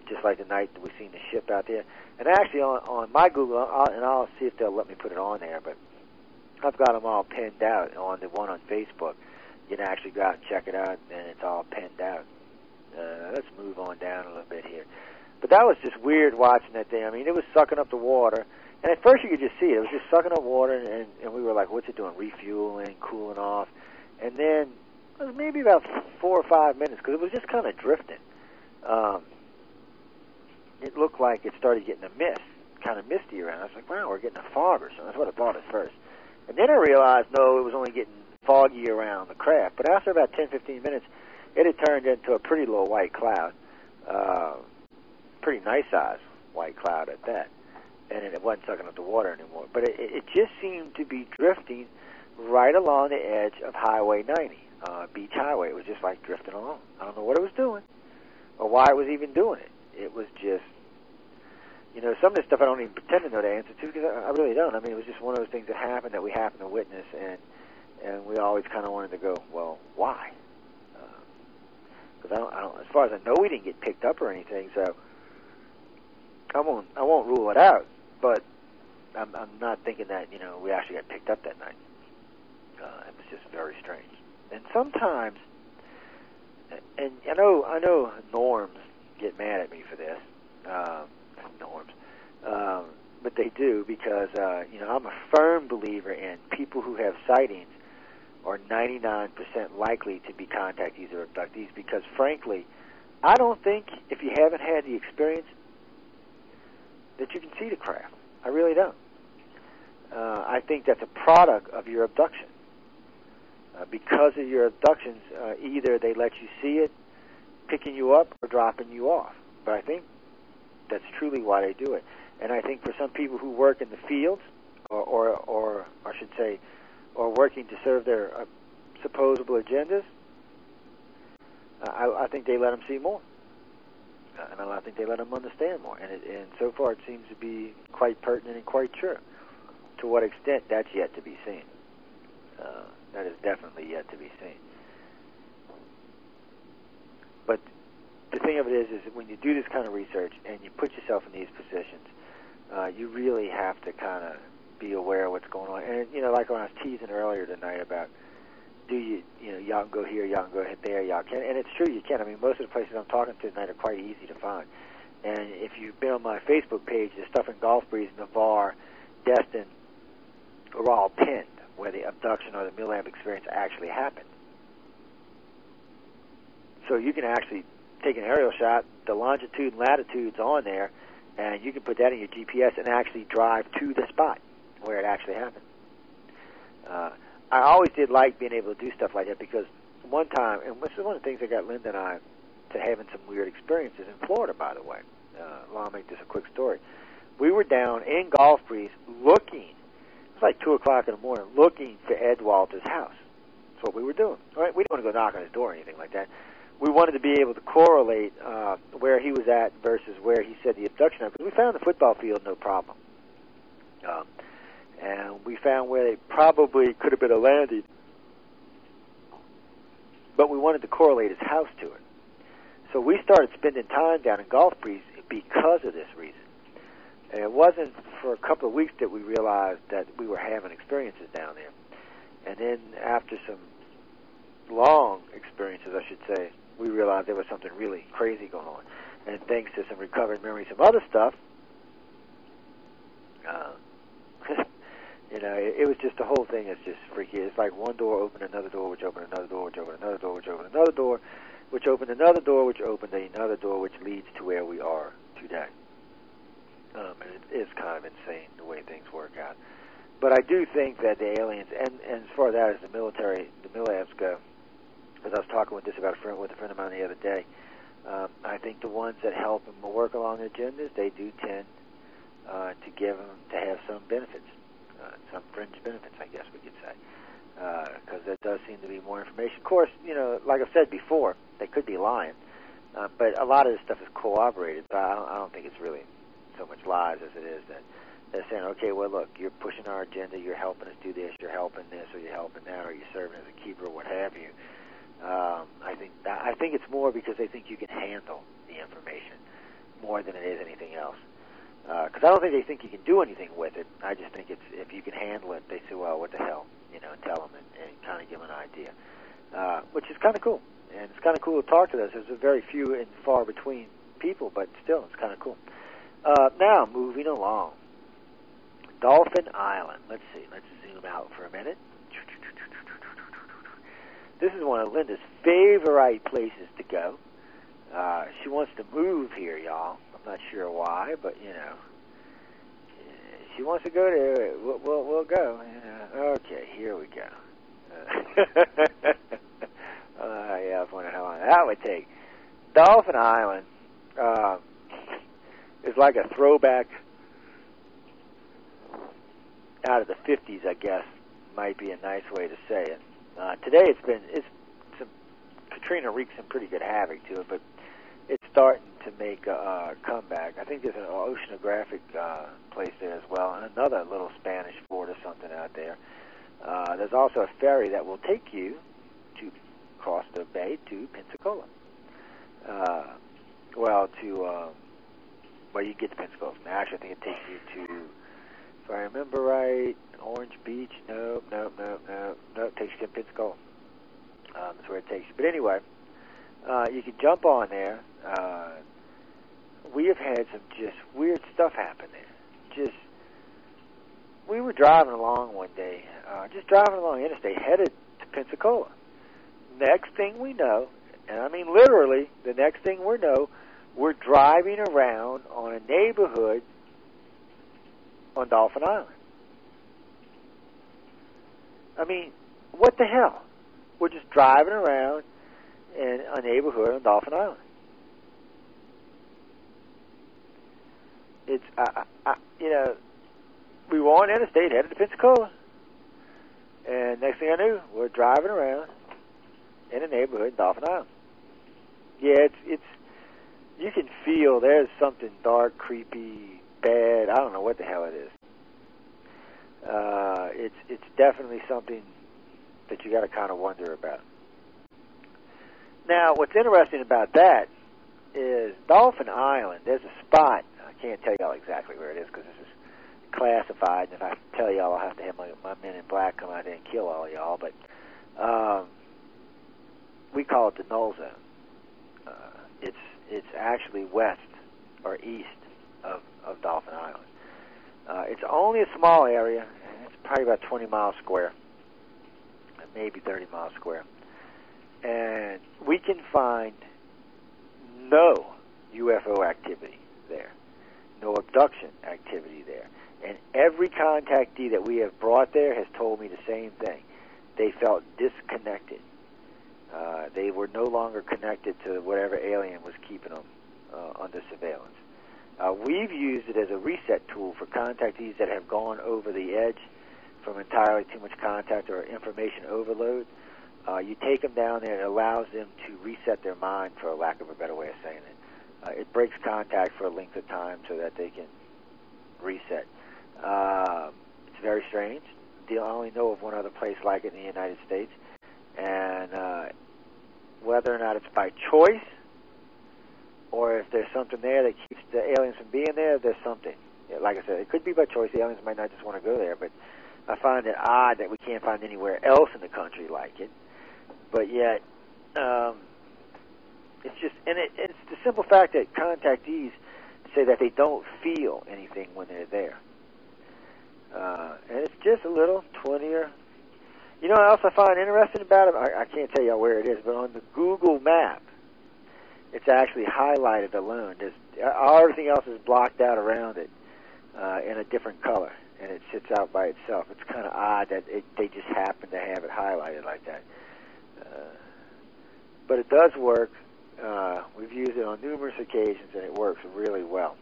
Just like the night that we seen the ship out there. And actually on my Google, and I'll see if they'll let me put it on there, but I've got them all pinned out on the one on Facebook. You can actually go out and check it out, and it's all pinned out. Let's move on down a little bit here. But that was just weird watching that thing. I mean, it was sucking up the water. And at first you could just see it. It was just sucking up water, and we were like, what's it doing? Refueling, cooling off. And then it was maybe about 4 or 5 minutes, because it was just kind of drifting. It looked like it started getting a mist, kind of misty around. I was like, wow, we're getting a fog or something. That's what I thought at first. And then I realized, no, it was only getting foggy around the craft. But after about 10, 15 minutes, it had turned into a pretty little white cloud. Pretty nice size white cloud at that. And it wasn't sucking up the water anymore. But it just seemed to be drifting right along the edge of Highway 90, Beach Highway. It was just like drifting along. I don't know what it was doing or why it was even doing it. It was just, you know, some of this stuff I don't even pretend to know the answer to, because I really don't. I mean, it was just one of those things that happened that we happened to witness, and we always kind of wanted to go, well, why? Because I don't, as far as I know, we didn't get picked up or anything, so I won't rule it out. But I'm not thinking that, you know, we actually got picked up that night. It was just very strange. And sometimes, and I know norms get mad at me for this, norms, but they do, because you know, I'm a firm believer in people who have sightings are 99% likely to be contactees or abductees, because frankly, I don't think, if you haven't had the experience, that you can see the craft. I really don't. I think that's a product of your abduction. Because of your abductions, either they let you see it, picking you up, or dropping you off. But I think that's truly why they do it. And I think for some people who work in the fields, or I should say, or working to serve their supposable agendas, I think they let them see more. And I think they let them understand more. And so far it seems to be quite pertinent and quite true. To what extent, that's yet to be seen. That is definitely yet to be seen. But the thing of it is that when you do this kind of research and you put yourself in these positions, you really have to kind of be aware of what's going on. And, you know, like when I was teasing earlier tonight about, you know, y'all can go here, y'all can go there, y'all can. And it's true, you can. I mean, most of the places I'm talking to tonight are quite easy to find. And if you've been on my Facebook page, the stuff in Golf Breeze, Navarre, Destin, are all pinned where the abduction or the MILAB experience actually happened. So you can actually take an aerial shot, the longitude and latitude's on there, and you can put that in your GPS and actually drive to the spot where it actually happened. I always did like being able to do stuff like that, because one time, and this is one of the things that got Linda and I to having some weird experiences in Florida, by the way. I'll make this a quick story. We were down in Golf Breeze looking, it was like 2 o'clock in the morning, looking for Ed Walter's house. That's what we were doing. All right? We didn't want to go knock on his door or anything like that. We wanted to be able to correlate where he was at versus where he said the abduction happened. We found the football field, no problem. And we found where they probably could have been a landing. But we wanted to correlate his house to it. So we started spending time down in Golf Breeze because of this reason. And it wasn't for a couple of weeks that we realized that we were having experiences down there. And then after some long experiences, I should say, we realized there was something really crazy going on. And thanks to some recovered memories, some other stuff, you know, it was just, the whole thing is just freaky. It's like one door opened another door, which opened another door, which opened another door, which opened another door, which opened another door, which opened another door, which leads to where we are today. And it's kind of insane the way things work out. But I do think that the aliens, and as far as that as the military, the MILABs go, because I was talking with a friend of mine the other day, I think the ones that help them work along agendas, they do tend to give them, to have some benefits, some fringe benefits, I guess we could say, because there does seem to be more information. Of course, like I've said before, they could be lying, but a lot of this stuff is corroborated, but I don't think it's really so much lies as it is that they're saying, okay, well, look, you're pushing our agenda, you're helping us do this, you're helping this, or you're helping that, or you're serving as a keeper, or what have you. I think it's more because they think you can handle the information more than it is anything else. Because I don't think they think you can do anything with it. I just think it's, if you can handle it, they say, well, what the hell, and tell them and kind of give them an idea, which is kind of cool. And it's kind of cool to talk to those. There's a very few and far between people, but still, it's kind of cool. Now, moving along. Dauphin Island. Let's see. Let's zoom out for a minute. This is one of Linda's favorite places to go. She wants to move here, y'all. I'm not sure why, but, she wants to go there. We'll go. Okay, here we go. Yeah, I was wondering how long that would take. Dauphin Island is like a throwback out of the 50s, I guess, might be a nice way to say it. Today Katrina wreaked some pretty good havoc to it, but it's starting to make a comeback. I think there's an oceanographic place there as well, and another little Spanish fort or something out there. There's also a ferry that will take you to cross the bay to Pensacola. You get to Pensacola. Actually, I think it takes you to, if I remember right, Orange Beach. Nope. It takes you to Pensacola. That's where it takes you. But anyway, you can jump on there. We have had some just weird stuff happen there. We were driving along one day, just driving along the interstate, headed to Pensacola. Next thing we know, and I mean literally, the next thing we know, we're driving around on a neighborhood on Dauphin Island. I mean, what the hell? We're just driving around in a neighborhood on Dauphin Island. It's, we were on interstate headed to Pensacola, and next thing I knew, we're driving around in a neighborhood in Dauphin Island. Yeah, it's you can feel there's something dark, creepy, bad. I don't know what the hell it is. It's definitely something that you got to kind of wonder about. Now, what's interesting about that is Dauphin Island. There's a spot. I can't tell y'all exactly where it is because this is classified, and if I tell y'all, I'll have to have my men in black come out there and kill all y'all. But we call it the null zone. It's actually west or east of Dauphin Island. It's only a small area. It's probably about 20 miles square, maybe 30 miles square. And we can find no UFO activity there, no abduction activity there. And every contactee that we have brought there has told me the same thing. They felt disconnected. They were no longer connected to whatever alien was keeping them under surveillance. We've used it as a reset tool for contactees that have gone over the edge from entirely too much contact or information overload. You take them down there, and it allows them to reset their mind, for lack of a better way of saying it. It breaks contact for a length of time so that they can reset. It's very strange. I only know of one other place like it in the United States. And whether or not it's by choice or if there's something there that keeps the aliens from being there, there's something. Like I said, it could be by choice. The aliens might not just want to go there, but I find it odd that we can't find anywhere else in the country like it. But yet, it's just, and it's the simple fact that contactees say that they don't feel anything when they're there. And it's just a little 20 or... You know what else I find interesting about it? I can't tell you where it is, but on the Google map, it's actually highlighted alone. Everything else is blocked out around it in a different color, and it sits out by itself. It's kind of odd that they just happen to have it highlighted like that. But it does work. We've used it on numerous occasions, and it works really well.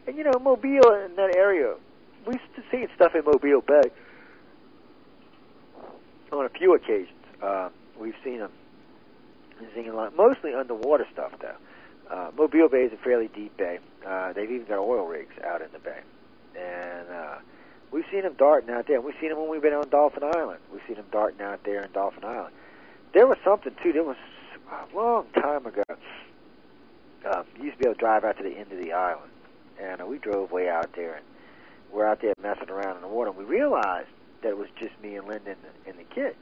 And, you know, Mobile in that area, we've seen stuff in Mobile Bay on a few occasions. We've seen them a lot, mostly underwater stuff, though. Mobile Bay is a fairly deep bay. They've even got oil rigs out in the bay. And we've seen them darting out there. And we've seen them when we've been on Dauphin Island. We've seen them darting out there in Dauphin Island. There was something, too. There was a long time ago. You used to be able to drive out to the end of the island. And we drove way out there. And we're out there messing around in the water. And we realized that it was just me and Linda and the kid.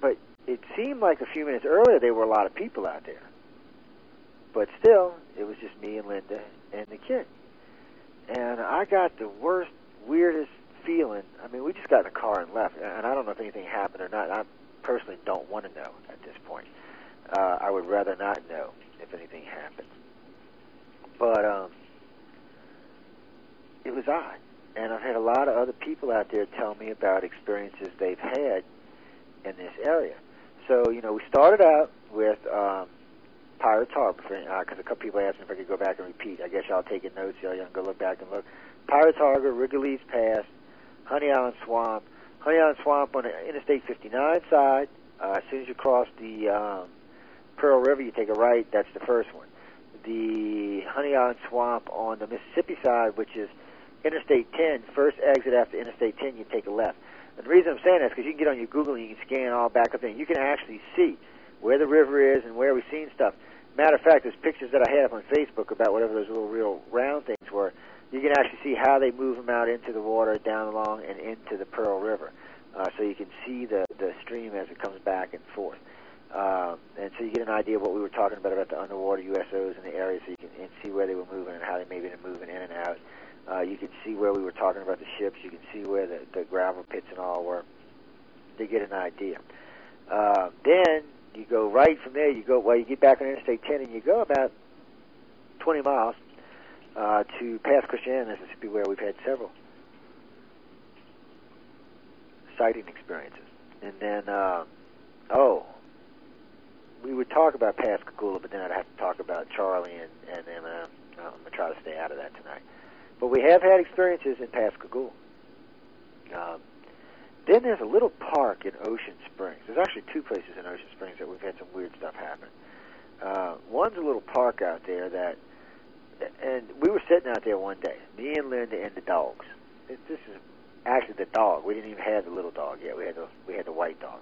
But it seemed like a few minutes earlier there were a lot of people out there. But still, it was just me and Linda and the kid. And I got the worst, weirdest feeling. I mean, we just got in the car and left. And I don't know if anything happened or not. I personally don't want to know at this point. I would rather not know if anything happened. But it was odd. And I've had a lot of other people out there tell me about experiences they've had in this area. So, you know, we started out with Pirates Harbor, because a couple people asked me if I could go back and repeat. I guess y'all taking notes, y'all can go look back and look. Pirates Harbor, Wrigley's Pass, Honey Island Swamp. Honey Island Swamp on the Interstate 59 side. As soon as you cross the Pearl River, you take a right. That's the first one. The Honey Island Swamp on the Mississippi side, which is Interstate 10, first exit after Interstate 10, you take a left. And the reason I'm saying that is because you can get on your Google and you can scan all back up there, and you can actually see where the river is and where we've seen stuff. Matter of fact, there's pictures that I have on Facebook about whatever those little real round things were. You can actually see how they move them out into the water, down along, and into the Pearl River. So you can see the stream as it comes back and forth. And so you get an idea of what we were talking about the underwater USOs in the area, so you can see where they were moving and how they may be moving in and out. You can see where we were talking about the ships. You can see where the gravel pits and all were. They get an idea. Then you go right from there. You get back on Interstate 10 and you go about 20 miles to past Christiana, Mississippi, where we've had several sighting experiences. And then, we would talk about Pascagoula, but then I'd have to talk about Charlie and I'm going to try to stay out of that tonight. But we have had experiences in Pascagoula. Then there's a little park in Ocean Springs. There's actually two places in Ocean Springs that we've had some weird stuff happen. One's a little park out there and we were sitting out there one day, me and Linda and the dogs. This is actually the dog. We didn't even have the little dog yet. We had the white dog,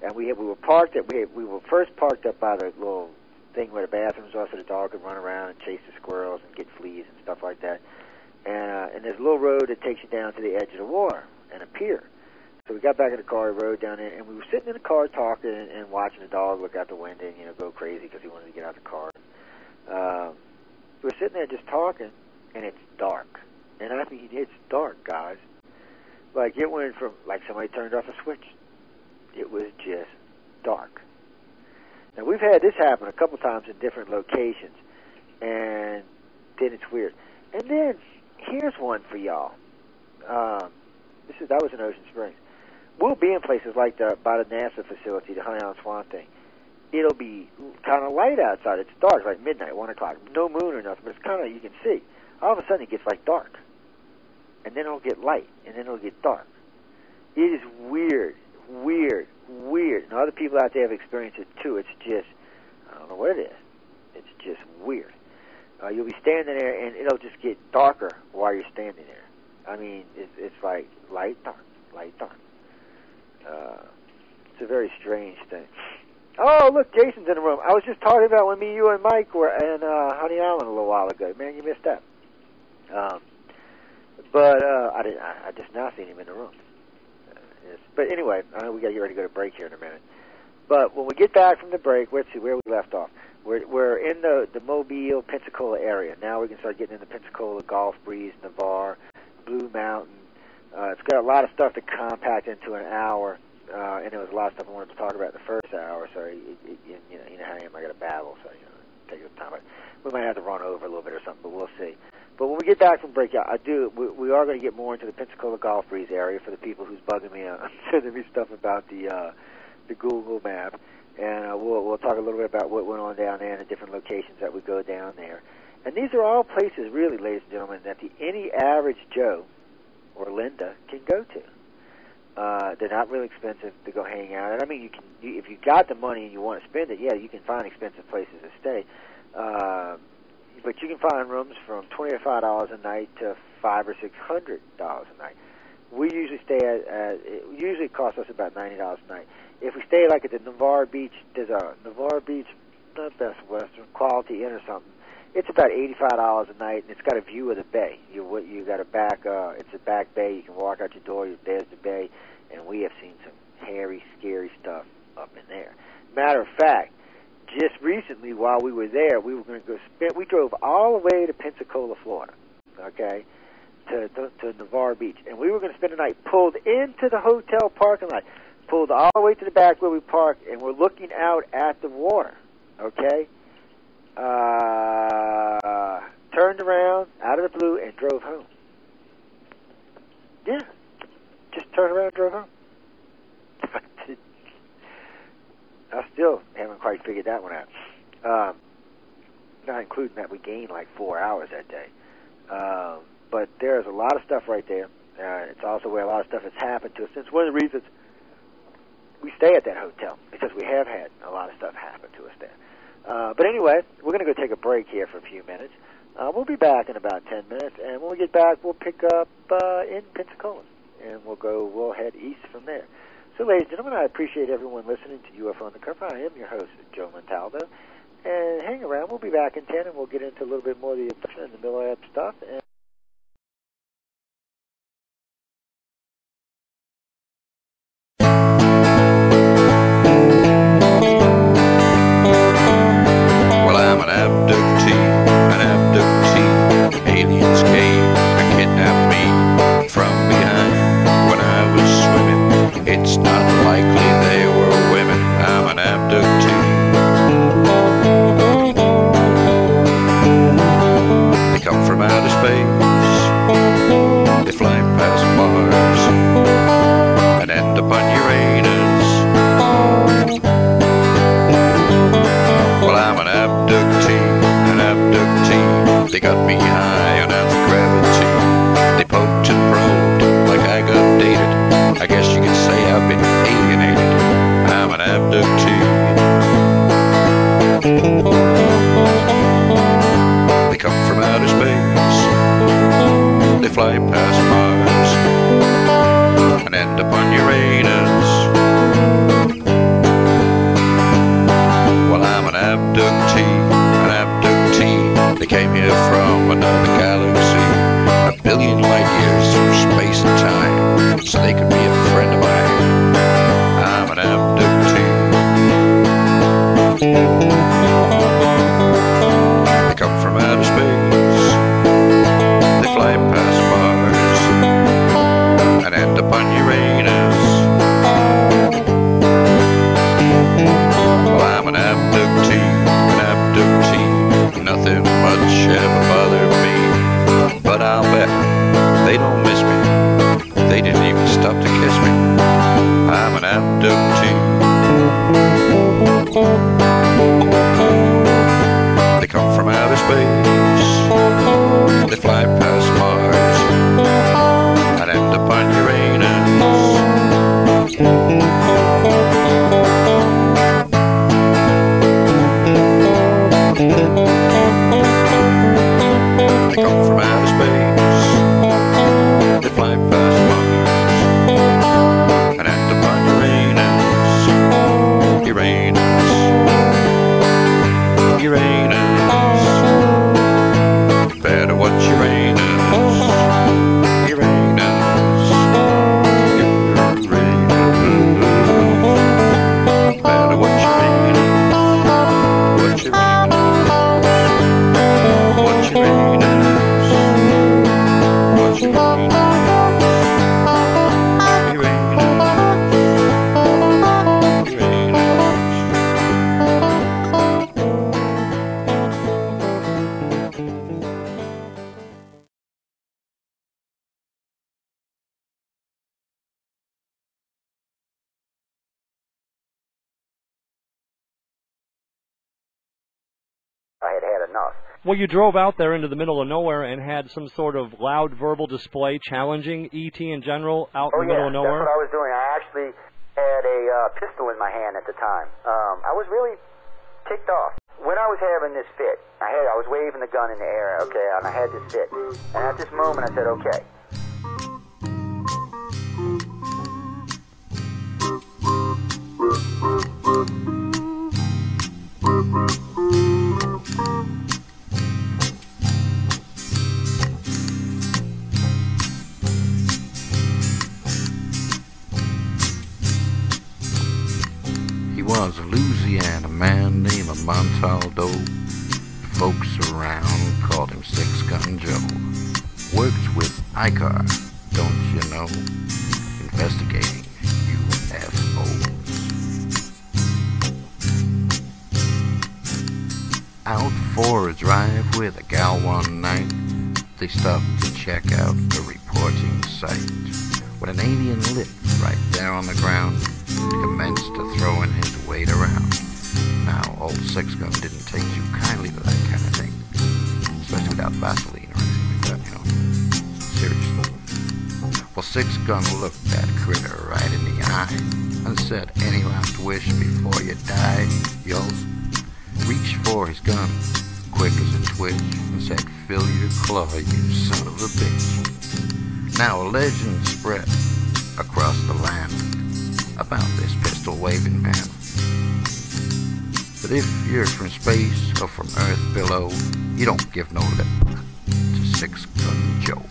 and we were parked at. We were first parked up by the little thing where the bathrooms are, so the dog could run around and chase the squirrels and get fleas and stuff like that. And there's a little road that takes you down to the edge of the water and a pier. So we got back in the car, rode down there, and we were sitting in the car talking and watching the dog look out the window and go crazy because he wanted to get out of the car. We were sitting there just talking, and it's dark. And I mean, it's dark, guys. Like it went from like somebody turned off a switch. It was just dark. Now we've had this happen a couple times in different locations, and then it's weird. And then here's one for y'all. That was in Ocean Springs. We'll be in places like by the NASA facility, the Honey Island Swamp thing. It'll be kind of light outside. It's dark, like midnight, 1 o'clock. No moon or nothing, but it's kind of, you can see. All of a sudden it gets like dark. And then it'll get light, and then it'll get dark. It is weird. And other people out there have experienced it too. It's just, I don't know what it is. It's just weird. You'll be standing there, and it'll just get darker while you're standing there. I mean, it's like light, dark. It's a very strange thing. Oh, look, Jason's in the room. I was just talking about when me, you, and Mike were in Honey Island a little while ago. Man, you missed that. But I just now seen him in the room. But anyway, we got to get ready to go to break here in a minute. But when we get back from the break, let's see where we left off. We're in the Mobile, Pensacola area. Now we can start getting into Pensacola, Gulf Breeze, Navarre, Blue Mountain. It's got a lot of stuff to compact into an hour, and there was a lot of stuff I wanted to talk about in the first hour. So you know how I am. I got to babble, so take your time. But we might have to run over a little bit or something, but we'll see. But when we get back from break, we are going to get more into the Pensacola Gulf Breeze area for the people who's bugging me, sending me stuff about the Google map. and we'll talk a little bit about what went on down there and the different locations that we go down there. And these are all places, really, ladies and gentlemen, that any average Joe or Linda can go to. They're not really expensive to go hang out. And I mean, if you got the money and you want to spend it, yeah, you can find expensive places to stay. But you can find rooms from $25 a night to $500 or $600 a night. We usually stay it usually costs us about $90 a night. If we stay like at the Navarre Beach, there's a Navarre Beach, not Best Western, Quality Inn or something. It's about $85 a night, and it's got a view of the bay. You got a back, it's a back bay. You can walk out your door. There's the bay, and we have seen some hairy, scary stuff up in there. Matter of fact, just recently while we were there, we were going to go. We drove all the way to Pensacola, Florida. Okay. To Navarre Beach, and we were going to spend the night. Pulled into the hotel parking lot, pulled all the way to the back where we parked, and we're looking out at the water. Okay, turned around out of the blue and drove home. Yeah, just turned around and drove home. I still haven't quite figured that one out. Not including that we gained like 4 hours that day. But there's a lot of stuff right there. It's also where a lot of stuff has happened to us. It's one of the reasons we stay at that hotel, because we have had a lot of stuff happen to us there. But anyway, we're going to go take a break here for a few minutes. We'll be back in about 10 minutes, and when we get back, we'll pick up in Pensacola, and we'll head east from there. So, ladies and gentlemen, I appreciate everyone listening to UFO Undercover. I am your host, Joe Montaldo. And hang around. We'll be back in 10, and we'll get into a little bit more of the abduction and the MILABs stuff. And aliens came and kidnapped me from behind when I was swimming. It's not likely they were women. I'm an abductee. They come from outer space. They fly past Mars and end up on Uranus. Well, I'm an abductee, an abductee. They got me high on gravity. They poked and probed like I got dated. I guess you could say I've been alienated. I'm an abductee. They come from outer space. They fly past Mars and end up on Uranus. Well, I'm an abductee, an abductee. They came here from another galaxy, a billion light years through space and time, so they could be a friend of mine. I'm an abductee. They come from outer space. They fly past Mars and end up on Uranus. Well, I'm an abductee, an abductee. Nothing much ever bothered me, but I'll bet they don't miss me. They didn't even stop to kiss me. I'm an abductee. They come from outer space. They fly past Mars and end up on Uranus. They come from outer space. They fly past Mars and end up on Uranus. Uranus. Uranus. Better watch Uranus. had enough. Well, you drove out there into the middle of nowhere and had some sort of loud verbal display challenging ET in general out in the middle of nowhere? That's what I was doing. I actually had a pistol in my hand at the time. I was really ticked off. When I was having this fit, I was waving the gun in the air, okay, and I had this fit. And at this moment, I said, okay. He was a Louisiana man named Montaldo. Folks around called him Six Gun Joe. Worked with ICAR, don't you know? Investigating UFOs. Out for a drive with a gal one night, they stopped to check out the reporting site when an alien lit right there on the ground and commenced to throwing his weight around. Now, old Six Gun didn't take too kindly to that kind of thing, especially without Vaseline or anything like that, you know. Seriously. Well, Six Gun looked that critter right in the eye and said, "Any last wish before you die, yo?" Reached for his gun, quick as a twitch, and said, "Fill your claw, you son of a bitch." Now a legend spread across the land about this pistol-waving man. But if you're from space or from Earth below, you don't give no lip to Six Gun Joe.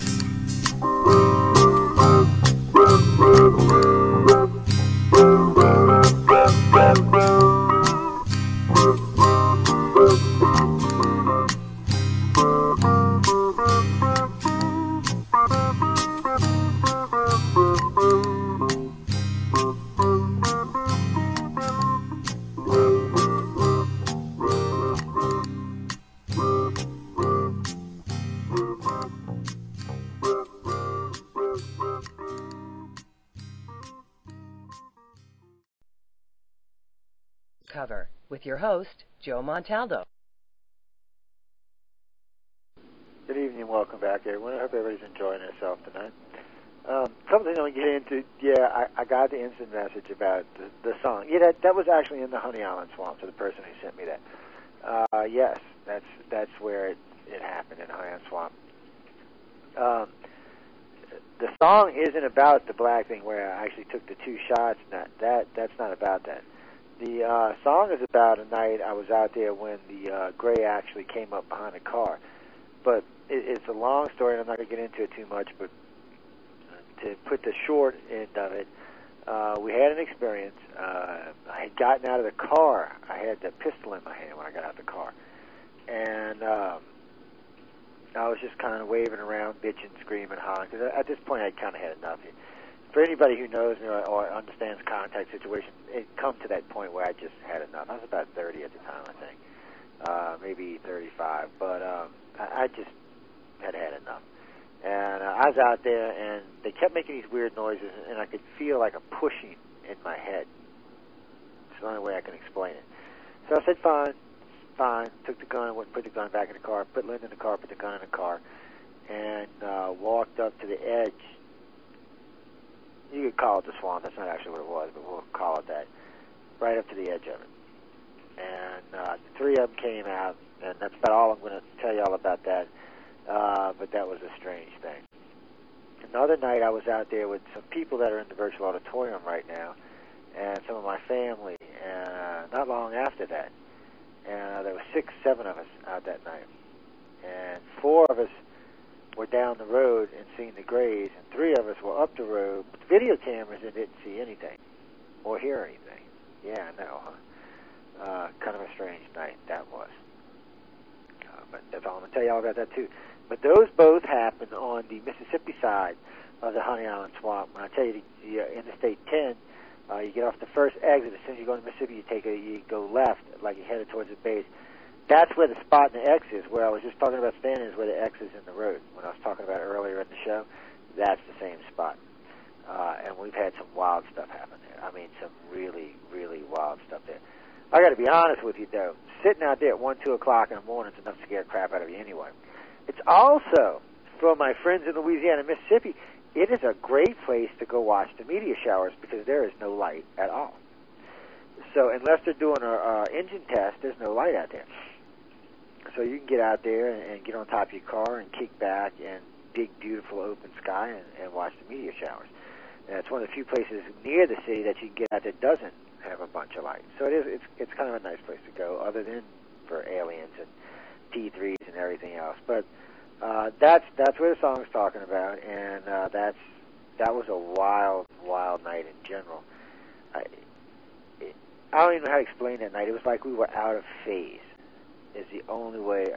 Cover with your host, Joe Montaldo. Good evening, welcome back, everyone. I hope everybody's enjoying themselves tonight. Something I want to get into, I got the instant message about the song. Yeah, that was actually in the Honey Island Swamp, to the person who sent me that. Yes, that's where it happened, in Honey Island Swamp. The song isn't about the black thing where I actually took the two shots. That's not about that. The song is about a night I was out there when the gray actually came up behind a car. But it's a long story, and I'm not going to get into it too much, but to put the short end of it, we had an experience. I had gotten out of the car. I had the pistol in my hand when I got out of the car. And I was just kind of waving around, bitching, screaming, hollering, because at this point I'd kind of had enough. For anybody who knows me or understands contact situation, it come to that point where I just had enough. I was about 30 at the time, I think, maybe 35, but I just had enough. And I was out there, and they kept making these weird noises, and I could feel like a pushing in my head. It's the only way I can explain it. So I said, fine, took the gun, went and put the gun back in the car, put Lynn in the car, put the gun in the car, and walked up to the edge. You could call it the swamp. That's not actually what it was, but we'll call it that. Right up to the edge of it. And the three of them came out, and that's about all I'm going to tell you all about that. But that was a strange thing. Another night I was out there with some people that are in the virtual auditorium right now, and some of my family, and not long after that. And there were 6, 7 of us out that night. And 4 of us were down the road and seeing the grays, and 3 of us were up the road with video cameras and didn't see anything or hear anything. Yeah, I know, huh? Kind of a strange night that was. But that's all I'm going to tell you all about that too. But those both happened on the Mississippi side of the Honey Island Swamp. When I tell you the Interstate 10, you get off the first exit. As soon as you go to Mississippi, you go left, like you're headed towards the base. That's where the spot in the X is, where I was just talking about standing, is where the X is in the road. When I was talking about earlier in the show, that's the same spot. And we've had some wild stuff happen there. I mean, some really, really wild stuff there. I got to be honest with you, though. Sitting out there at 1, 2 o'clock in the morning is enough to scare the crap out of you anyway. It's also, for my friends in Louisiana and Mississippi, it is a great place to go watch the meteor showers because there is no light at all. So unless they're doing an engine test, there's no light out there. So you can get out there and get on top of your car and kick back and big, beautiful open sky and watch the meteor showers. And it's one of the few places near the city that you can get out that doesn't have a bunch of light. So it's kind of a nice place to go, other than for aliens and T3s and everything else. But that's what the song's talking about, and that was a wild, wild night in general. I don't even know how to explain that night. It was like we were out of phase. Is the only way.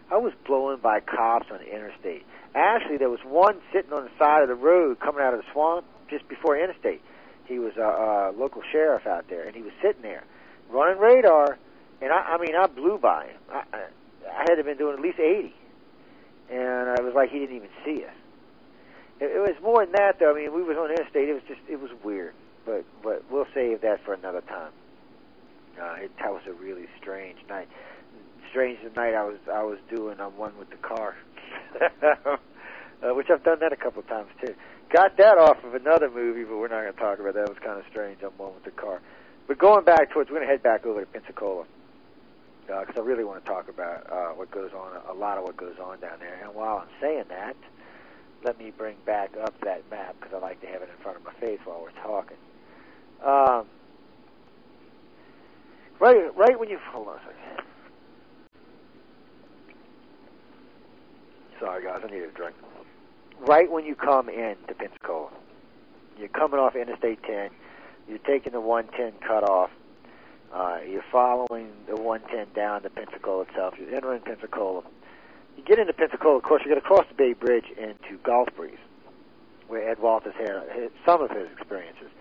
I was blown by cops on the interstate. Actually, there was one sitting on the side of the road coming out of the swamp just before interstate. He was a local sheriff out there, and he was sitting there running radar, and I blew by him. I had to have been doing at least 80, and it was like he didn't even see us. It was more than that, though. I mean, we was on interstate. It was weird, but we'll save that for another time. That was a really strange night. Strange the night I was doing I'm One with the Car, which I've done that a couple of times too. Got that off of another movie, but we're not going to talk about that. It was kind of strange. I'm One with the Car. But going back we're going to head back over to Pensacola because I really want to talk about what goes on, a lot of what goes on down there. And while I'm saying that, let me bring back up that map because I like to have it in front of my face while we're talking. Right when you hold on a second. Sorry, guys, I need a drink. Right when you come in to Pensacola, you're coming off Interstate 10, you're taking the 110 cutoff, you're following the 110 down to Pensacola itself, you're entering Pensacola. You get into Pensacola, of course, you're going to cross the Bay Bridge into Gulf Breeze, where Ed Walters had some of his experiences.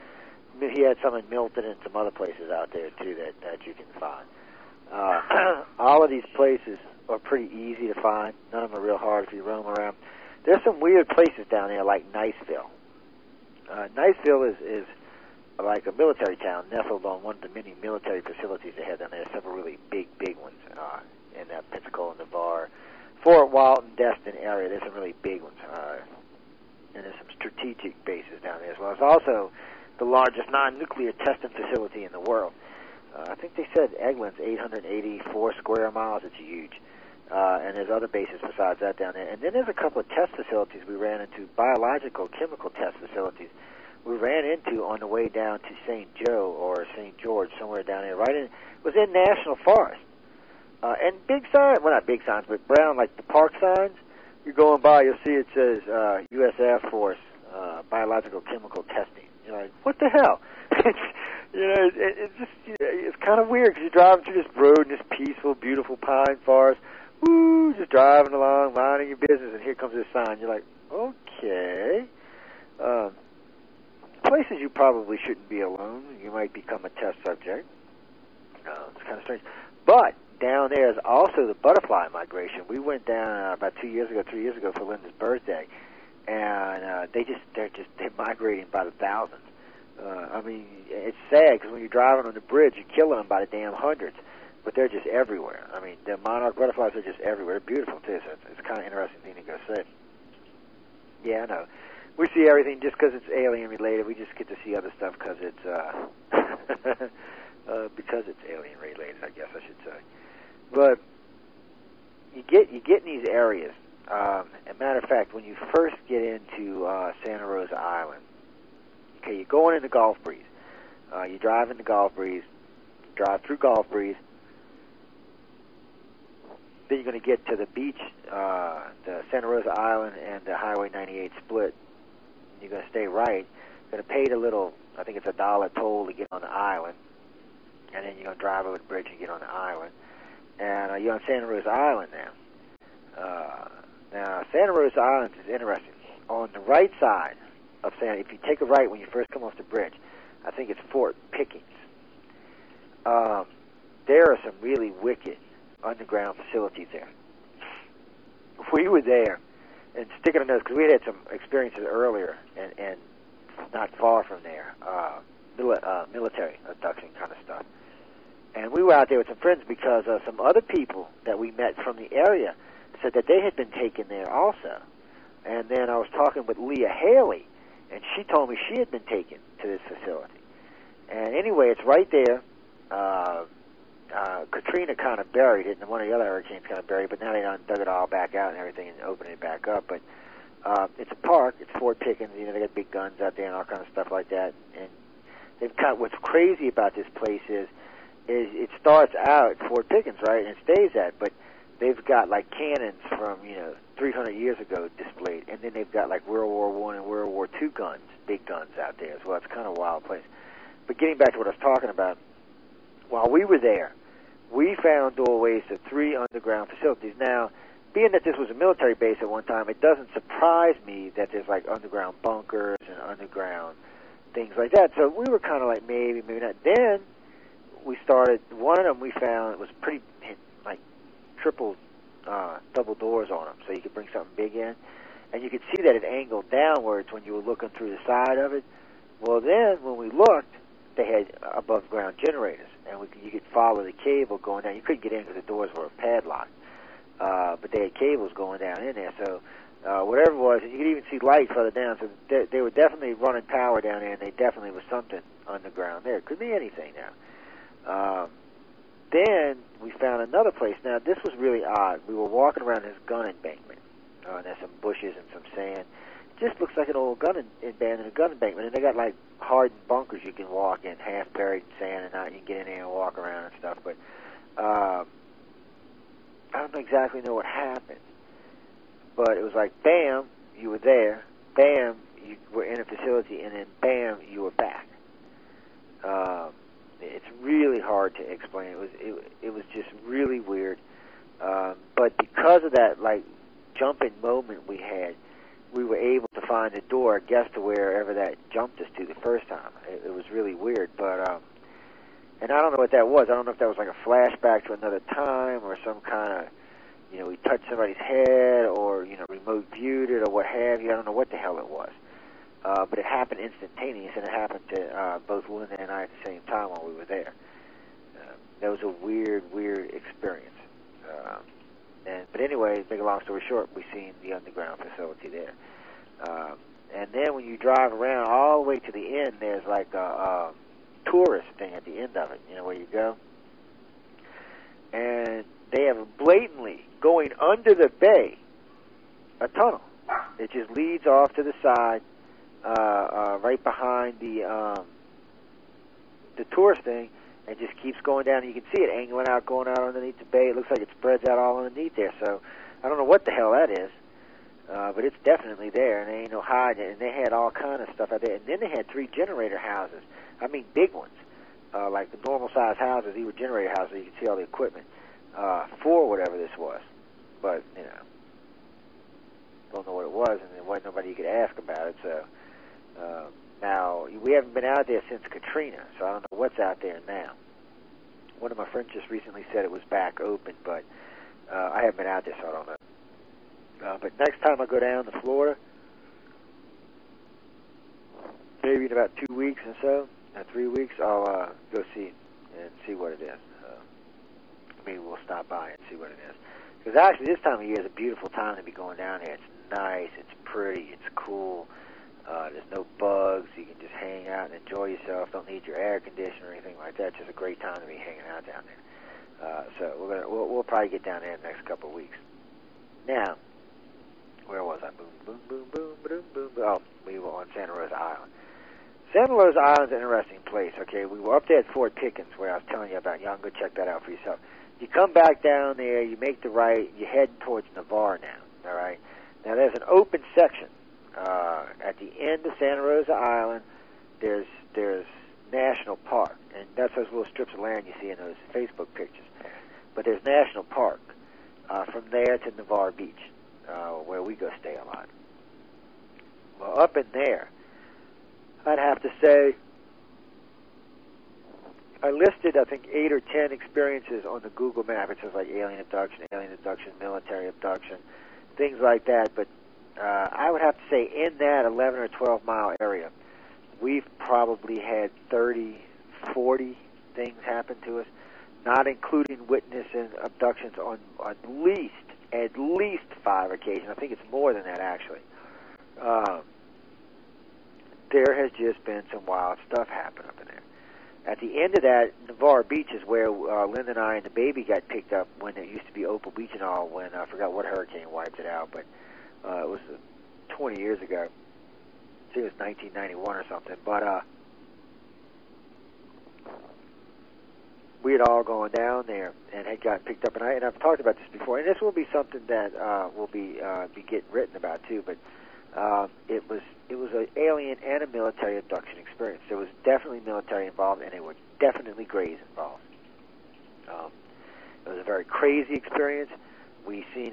He had some in Milton and some other places out there, too, that you can find. All of these places are pretty easy to find. None of them are real hard if you roam around. There's some weird places down there like Niceville. Niceville is like a military town nestled on one of the many military facilities they have down there. Several really big ones in that Pensacola, Navarre, Fort Walton, Destin area. There's some really big ones. And there's some strategic bases down there as well. It's also the largest non-nuclear testing facility in the world. I think they said Eglin's 884 square miles. It's huge. And there's other bases besides that down there. And then there's a couple of test facilities we ran into, biological, chemical test facilities we ran into on the way down to St. Joe or St. George, somewhere down there. It was in National Forest. And big signs, well, not big signs, but brown, like the park signs, you're going by, you'll see it says U.S. Air Force biological chemical testing. You're like, what the hell? It's kind of weird because you're driving through this road in this peaceful, beautiful pine forest. Woo, just driving along, minding your business, and here comes this sign. You're like, okay. Places you probably shouldn't be alone. You might become a test subject. It's kind of strange. But down there is also the butterfly migration. We went down about 3 years ago for Linda's birthday, and they're migrating by the thousands. I mean, it's sad because when you're driving on the bridge, you're killing them by the damn hundreds, but they're just everywhere. I mean, the monarch butterflies are just everywhere. They're beautiful too, so it's kind of interesting thing to go see. Yeah, I know. We see everything just because it's alien related. We just get to see other stuff because it's alien related, I guess I should say. But you get in these areas. As a matter of fact, when you first get into Santa Rosa Island, okay, you're going into Gulf Breeze. You drive into Gulf Breeze, drive through Gulf Breeze. Then you're going to get to the beach, the Santa Rosa Island and the Highway 98 split. You're going to stay right. You're going to pay the little, I think it's $1 toll to get on the island. And then you're going to drive over the bridge and get on the island. And you're on Santa Rosa Island now. Now, Santa Rosa Island is interesting. On the right side of Santa, if you take a right when you first come off the bridge, I think it's Fort Pickens. There are some really wicked underground facilities there. We were there, and sticking a nose, because we had some experiences earlier, and not far from there, military abduction kind of stuff. And we were out there with some friends because some other people that we met from the area said that they had been taken there also. And then I was talking with Leah Haley, and she told me she had been taken to this facility. And anyway, it's right there. Katrina kind of buried it, and one of the other hurricanes kind of buried it, but now they dug it all back out and everything and opened it back up. But it's a park. It's Fort Pickens. You know, they got big guns out there and all kind of stuff like that. And they've kind of, what's crazy about this place is it starts out at Fort Pickens, right, and it stays at, but they've got like cannons from 300 years ago displayed, and then they've got like World War I and World War II guns, big guns out there as well. It's kind of a wild place. But getting back to what I was talking about, while we were there, we found doorways to 3 underground facilities. Now, being that this was a military base at one time, it doesn't surprise me that there's like underground bunkers and underground things like that. So we were kind of like maybe not. Then we started, one of them we found, it was pretty, like triple double doors on them, so you could bring something big in. And you could see that it angled downwards when you were looking through the side of it. Well, then when we looked, they had above ground generators, and you could follow the cable going down. You couldn't get in because the doors were padlocked, but they had cables going down in there. So whatever it was, and you could even see light further down. So they were definitely running power down there, and they definitely was something underground there. It could be anything now. Then we found another place. Now this was really odd. We were walking around this gun embankment. And there's some bushes and some sand. Just looks like an old abandoned gun embankment, and they got like hardened bunkers you can walk in, half buried in sand, and now you can get in there and walk around and stuff. But I don't exactly know what happened, but it was like bam, you were there, bam, you were in a facility, and then bam, you were back. It's really hard to explain. It was just really weird. But because of that, like jumping moment we had, we were able to find a door, I guess, to wherever that jumped us to the first time. It was really weird, but and I don't know what that was. I don't know if that was like a flashback to another time or some kind of, we touched somebody's head or, remote viewed it or what have you. I don't know what the hell it was. But it happened instantaneous, and it happened to both Linda and I at the same time while we were there. That was a weird experience. But anyway, to make a long story short, we seen the underground facility there. And then when you drive around all the way to the end, there's like a tourist thing at the end of it, where you go. And they have blatantly, going under the bay, a tunnel. It just leads off to the side, right behind the tourist thing, and just keeps going down, and you can see it angling out, going out underneath the bay. It looks like it spreads out all underneath there, so I don't know what the hell that is, but it's definitely there, and there ain't no hiding it, and they had all kind of stuff out there, and then they had 3 generator houses, I mean big ones, like the normal-sized houses. These were generator houses, so you could see all the equipment, for whatever this was, but, don't know what it was, and there wasn't nobody you could ask about it, so... Now, we haven't been out there since Katrina, so I don't know what's out there now. One of my friends just recently said it was back open, but I haven't been out there, so I don't know. But next time I go down to Florida, maybe in about 2 weeks or so, 3 weeks, I'll go see what it is. Maybe we'll stop by and see what it is. Because actually, this time of year is a beautiful time to be going down there. It's nice, it's pretty, it's cool. There's no bugs. You can just hang out and enjoy yourself. Don't need your air conditioner or anything like that. It's just a great time to be hanging out down there. So we'll probably get down there in the next couple of weeks. Now, where was I? Boom, boom, boom, boom, boom, boom. Oh, we were on Santa Rosa Island. Santa Rosa Island's an interesting place. Okay, we were up there at Fort Pickens, where I was telling you about. Y'all can go check that out for yourself. You come back down there. You make the right. You're heading towards Navarre now. All right. Now there's an open section. At the end of Santa Rosa Island, there's National Park, and that's those little strips of land you see in those Facebook pictures. But there's National Park from there to Navarre Beach, where we go stay a lot. Well, up in there, I'd have to say I listed, I think, 8 or 10 experiences on the Google map. It says like alien abduction, military abduction, things like that, but I would have to say in that 11 or 12 mile area, we've probably had 30, 40 things happen to us. not including witness and abductions on at least 5 occasions. I think it's more than that, actually. There has just been some wild stuff happen up in there. At the end of that, Navarre Beach is where Linda and I and the baby got picked up when it used to be Opal Beach and all, when I forgot what hurricane wiped it out, but it was 20 years ago. I think it was 1991 or something. But we had all gone down there and had gotten picked up. And I've talked about this before, and this will be something that will be getting written about too, but it was an alien and a military abduction experience. There was definitely military involved, and there were definitely Greys involved. It was a very crazy experience. We seen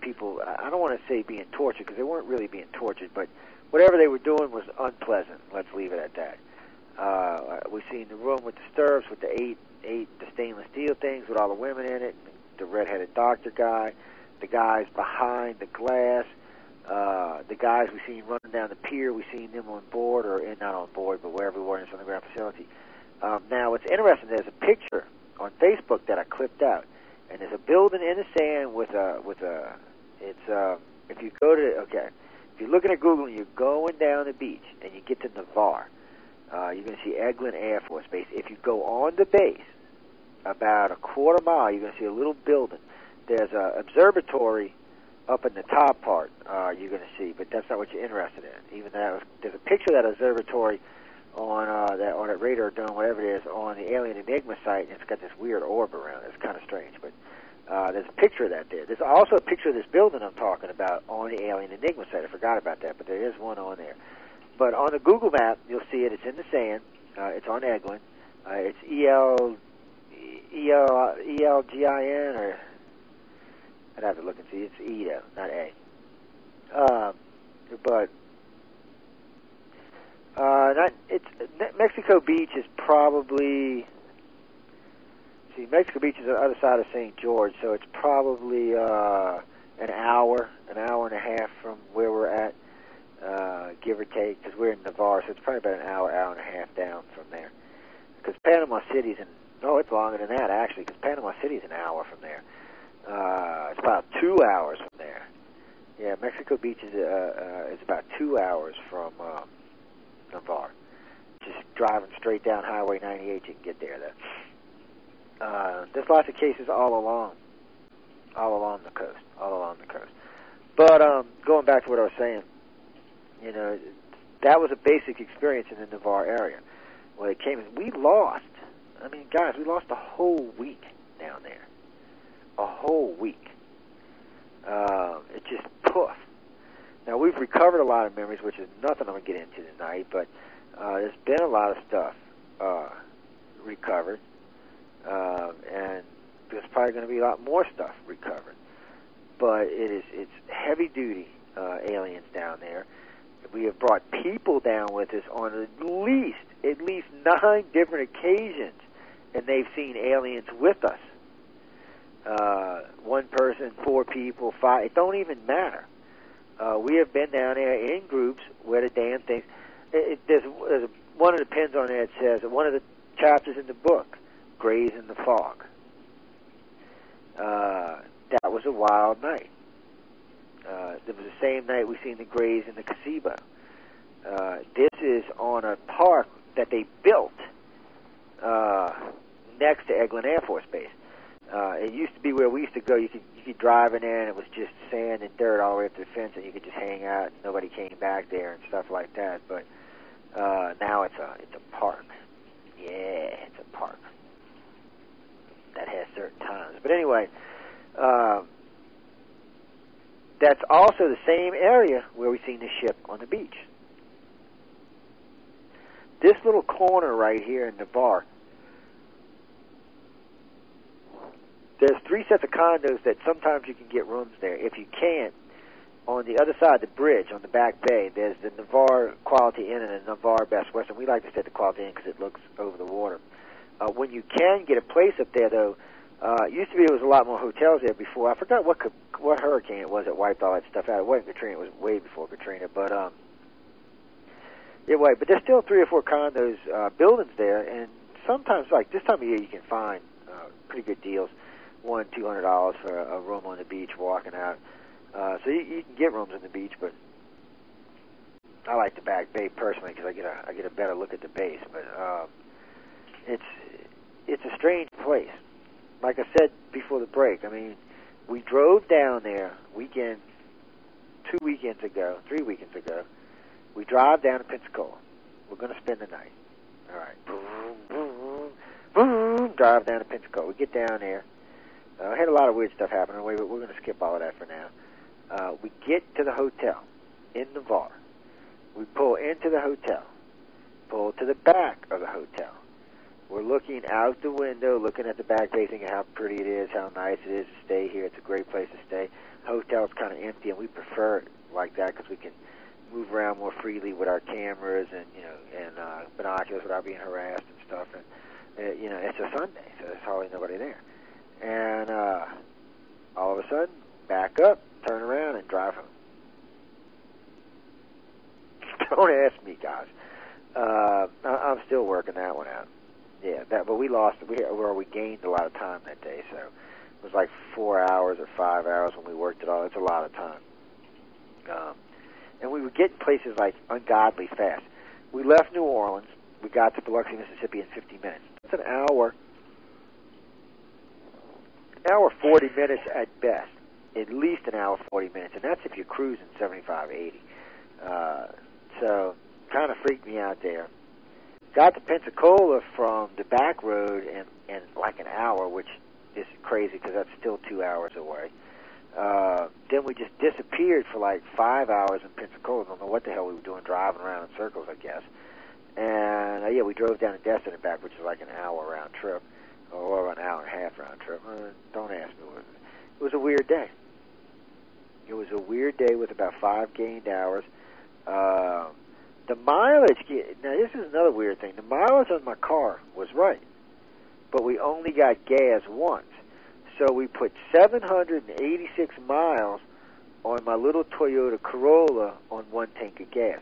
people. I don't want to say being tortured, because they weren't really being tortured, but whatever they were doing was unpleasant. Let's leave it at that. We seen the room with the stirrups with the eight the stainless steel things with all the women in it, the redheaded doctor guy, the guys behind the glass. The guys we seen running down the pier, we seen them on board, or not on board, but wherever we were in this underground facility. Now, what's interesting, there's a picture on Facebook that I clipped out, and there's a building in the sand if you're looking at Google and you're going down the beach and you get to Navarre, you're going to see Eglin Air Force Base. If you go on the base about a quarter mile, you're going to see a little building. There's an observatory up in the top part, you're going to see, but that's not what you're interested in. Even there's a picture of that observatory on that radar dome, whatever it is, on the Alien Enigma site, and it's got this weird orb around it. It's kind of strange, but there's a picture of that there. There's also a picture of this building I'm talking about on the Alien Enigma site. I forgot about that, but there is one on there. But on the Google map, you'll see it. It's in the sand. It's on Eglin. It's ELGIN, or I'd have to look and see. It's E, though, not A. Mexico Beach is probably... See, Mexico Beach is on the other side of St. George, so it's probably an hour and a half from where we're at, give or take, because we're in Navarre, so it's probably about an hour and a half down from there. Because Panama City's it's longer than that, actually, because Panama City's an hour from there. It's about 2 hours from there. Yeah, Mexico Beach is about 2 hours from Navarre. Just driving straight down Highway 98, you can get there, though. There's lots of cases all along the coast. But going back to what I was saying, that was a basic experience in the Navarre area. When it came in, we lost a whole week down there. A whole week. It just poof. Now, we've recovered a lot of memories, which is nothing I'm going to get into tonight, but there's been a lot of stuff recovered. And there's probably going to be a lot more stuff recovered. But it's heavy-duty aliens down there. We have brought people down with us on at least 9 different occasions, and they've seen aliens with us. 1 person, 4 people, 5. It don't even matter. We have been down there in groups where the damn things... There's one of the pins on there that says, one of the chapters in the book, Greys in the Fog. That was a wild night. It was the same night we seen the Greys in the gazebo. This is on a park that they built next to Eglin Air Force Base. It used to be where we used to go. You could drive in there, and it was just sand and dirt all the way up to the fence, and you could just hang out, and nobody came back there and stuff like that. But now it's a park. Yeah, it's a park that has certain times. But anyway, that's also the same area where we seen the ship on the beach. This little corner right here in Navarre, there's 3 sets of condos that sometimes you can get rooms there. If you can't, on the other side of the bridge, on the back bay, there's the Navarre Quality Inn and the Navarre Best Western. We like to stay at the Quality Inn because it looks over the water. When you can get a place up there, though, it used to be there was a lot more hotels there before. I forgot what hurricane it was that wiped all that stuff out. It wasn't Katrina. It was way before Katrina. But there's still 3 or 4 condos, buildings there, and sometimes, like this time of year, you can find pretty good deals. $200 for a room on the beach, walking out. So you can get rooms on the beach, but I like the Back Bay personally because I get a better look at the base. But it's a strange place. Like I said before the break, I mean, we drove down there 3 weekends ago. We drive down to Pensacola. We're going to spend the night. All right. Boom, boom, boom. Drive down to Pensacola. We get down there. I had a lot of weird stuff happen on the way, but we're going to skip all of that for now. We get to the hotel in Navarre. We pull into the hotel. Pull to the back of the hotel. We're looking out the window, looking at the back bay, thinking how pretty it is, how nice it is to stay here. It's a great place to stay. Hotel's kind of empty, and we prefer it like that because we can move around more freely with our cameras and binoculars without being harassed and stuff. And it's a Sunday, so there's hardly nobody there. And all of a sudden, back up, turn around, and drive home. Don't ask me, guys. I'm still working that one out. Yeah, but we gained a lot of time that day, so it was like 4 hours or 5 hours when we worked it all. It's a lot of time. And we would get places like ungodly fast. We left New Orleans. We got to Biloxi, Mississippi in 50 minutes. It's an hour 40 minutes at best. At least an hour 40 minutes, and that's if you're cruising 75, 80. So kind of freaked me out there. Got to Pensacola from the back road in like an hour, which is crazy because that's still 2 hours away. Then we just disappeared for like 5 hours in Pensacola. I don't know what the hell we were doing, driving around in circles, I guess. And we drove down to Destin and back, which is like an hour round trip, or an hour and a half round trip. Don't ask me. It was a weird day. It was a weird day with about 5 gained hours. The mileage, now this is another weird thing. The mileage on my car was right, but we only got gas once. So we put 786 miles on my little Toyota Corolla on 1 tank of gas.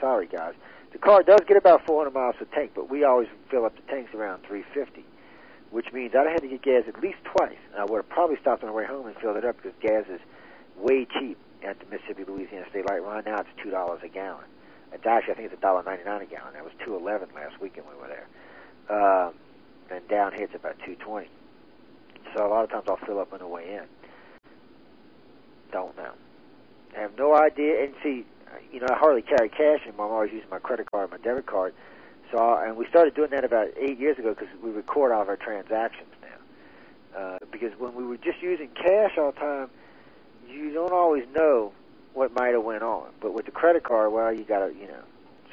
Sorry, guys. The car does get about 400 miles a tank, but we always fill up the tanks around 350, which means I had to get gas at least twice. And I would have probably stopped on the way home and filled it up because gas is way cheap at the Mississippi-Louisiana State Light. Right now it's $2 a gallon. It's actually, I think it's $1.99 a gallon. That was $2.11 last weekend we were there. And down here it's about $2.20. So a lot of times I'll fill up on the way in. Don't know. I have no idea. And see, I hardly carry cash anymore. I'm always using my credit card, my debit card. And we started doing that about 8 years ago because we record all of our transactions now. Because when we were just using cash all the time, you don't always know what might have went on. But with the credit card, well, you got to,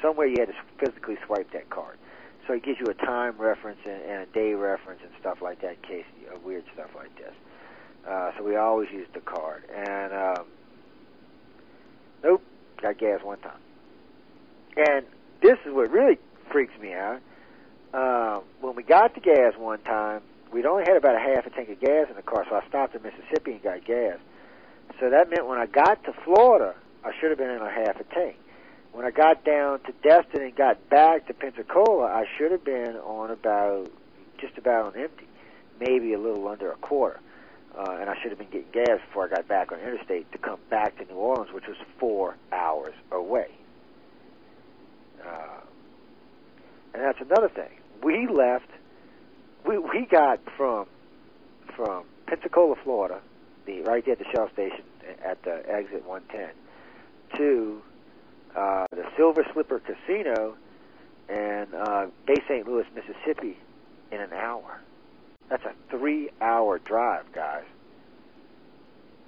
somewhere you had to physically swipe that card. So it gives you a time reference and a day reference and stuff like that in case of weird stuff like this. So we always use the card. And, nope, got gas one time. And this is what really freaks me out. When we got the gas one time, we'd only had about a half a tank of gas in the car, so I stopped in Mississippi and got gas. So that meant when I got to Florida, I should have been in a half a tank. When I got down to Destin and got back to Pensacola, I should have been on just about on empty, maybe a little under a quarter. And I should have been getting gas before I got back on the interstate to come back to New Orleans, which was 4 hours away. And that's another thing. We left, we got from Pensacola, Florida, right there at the Shell station at the exit 110, to the Silver Slipper Casino in Bay St. Louis, Mississippi in an hour. That's a 3-hour drive, guys.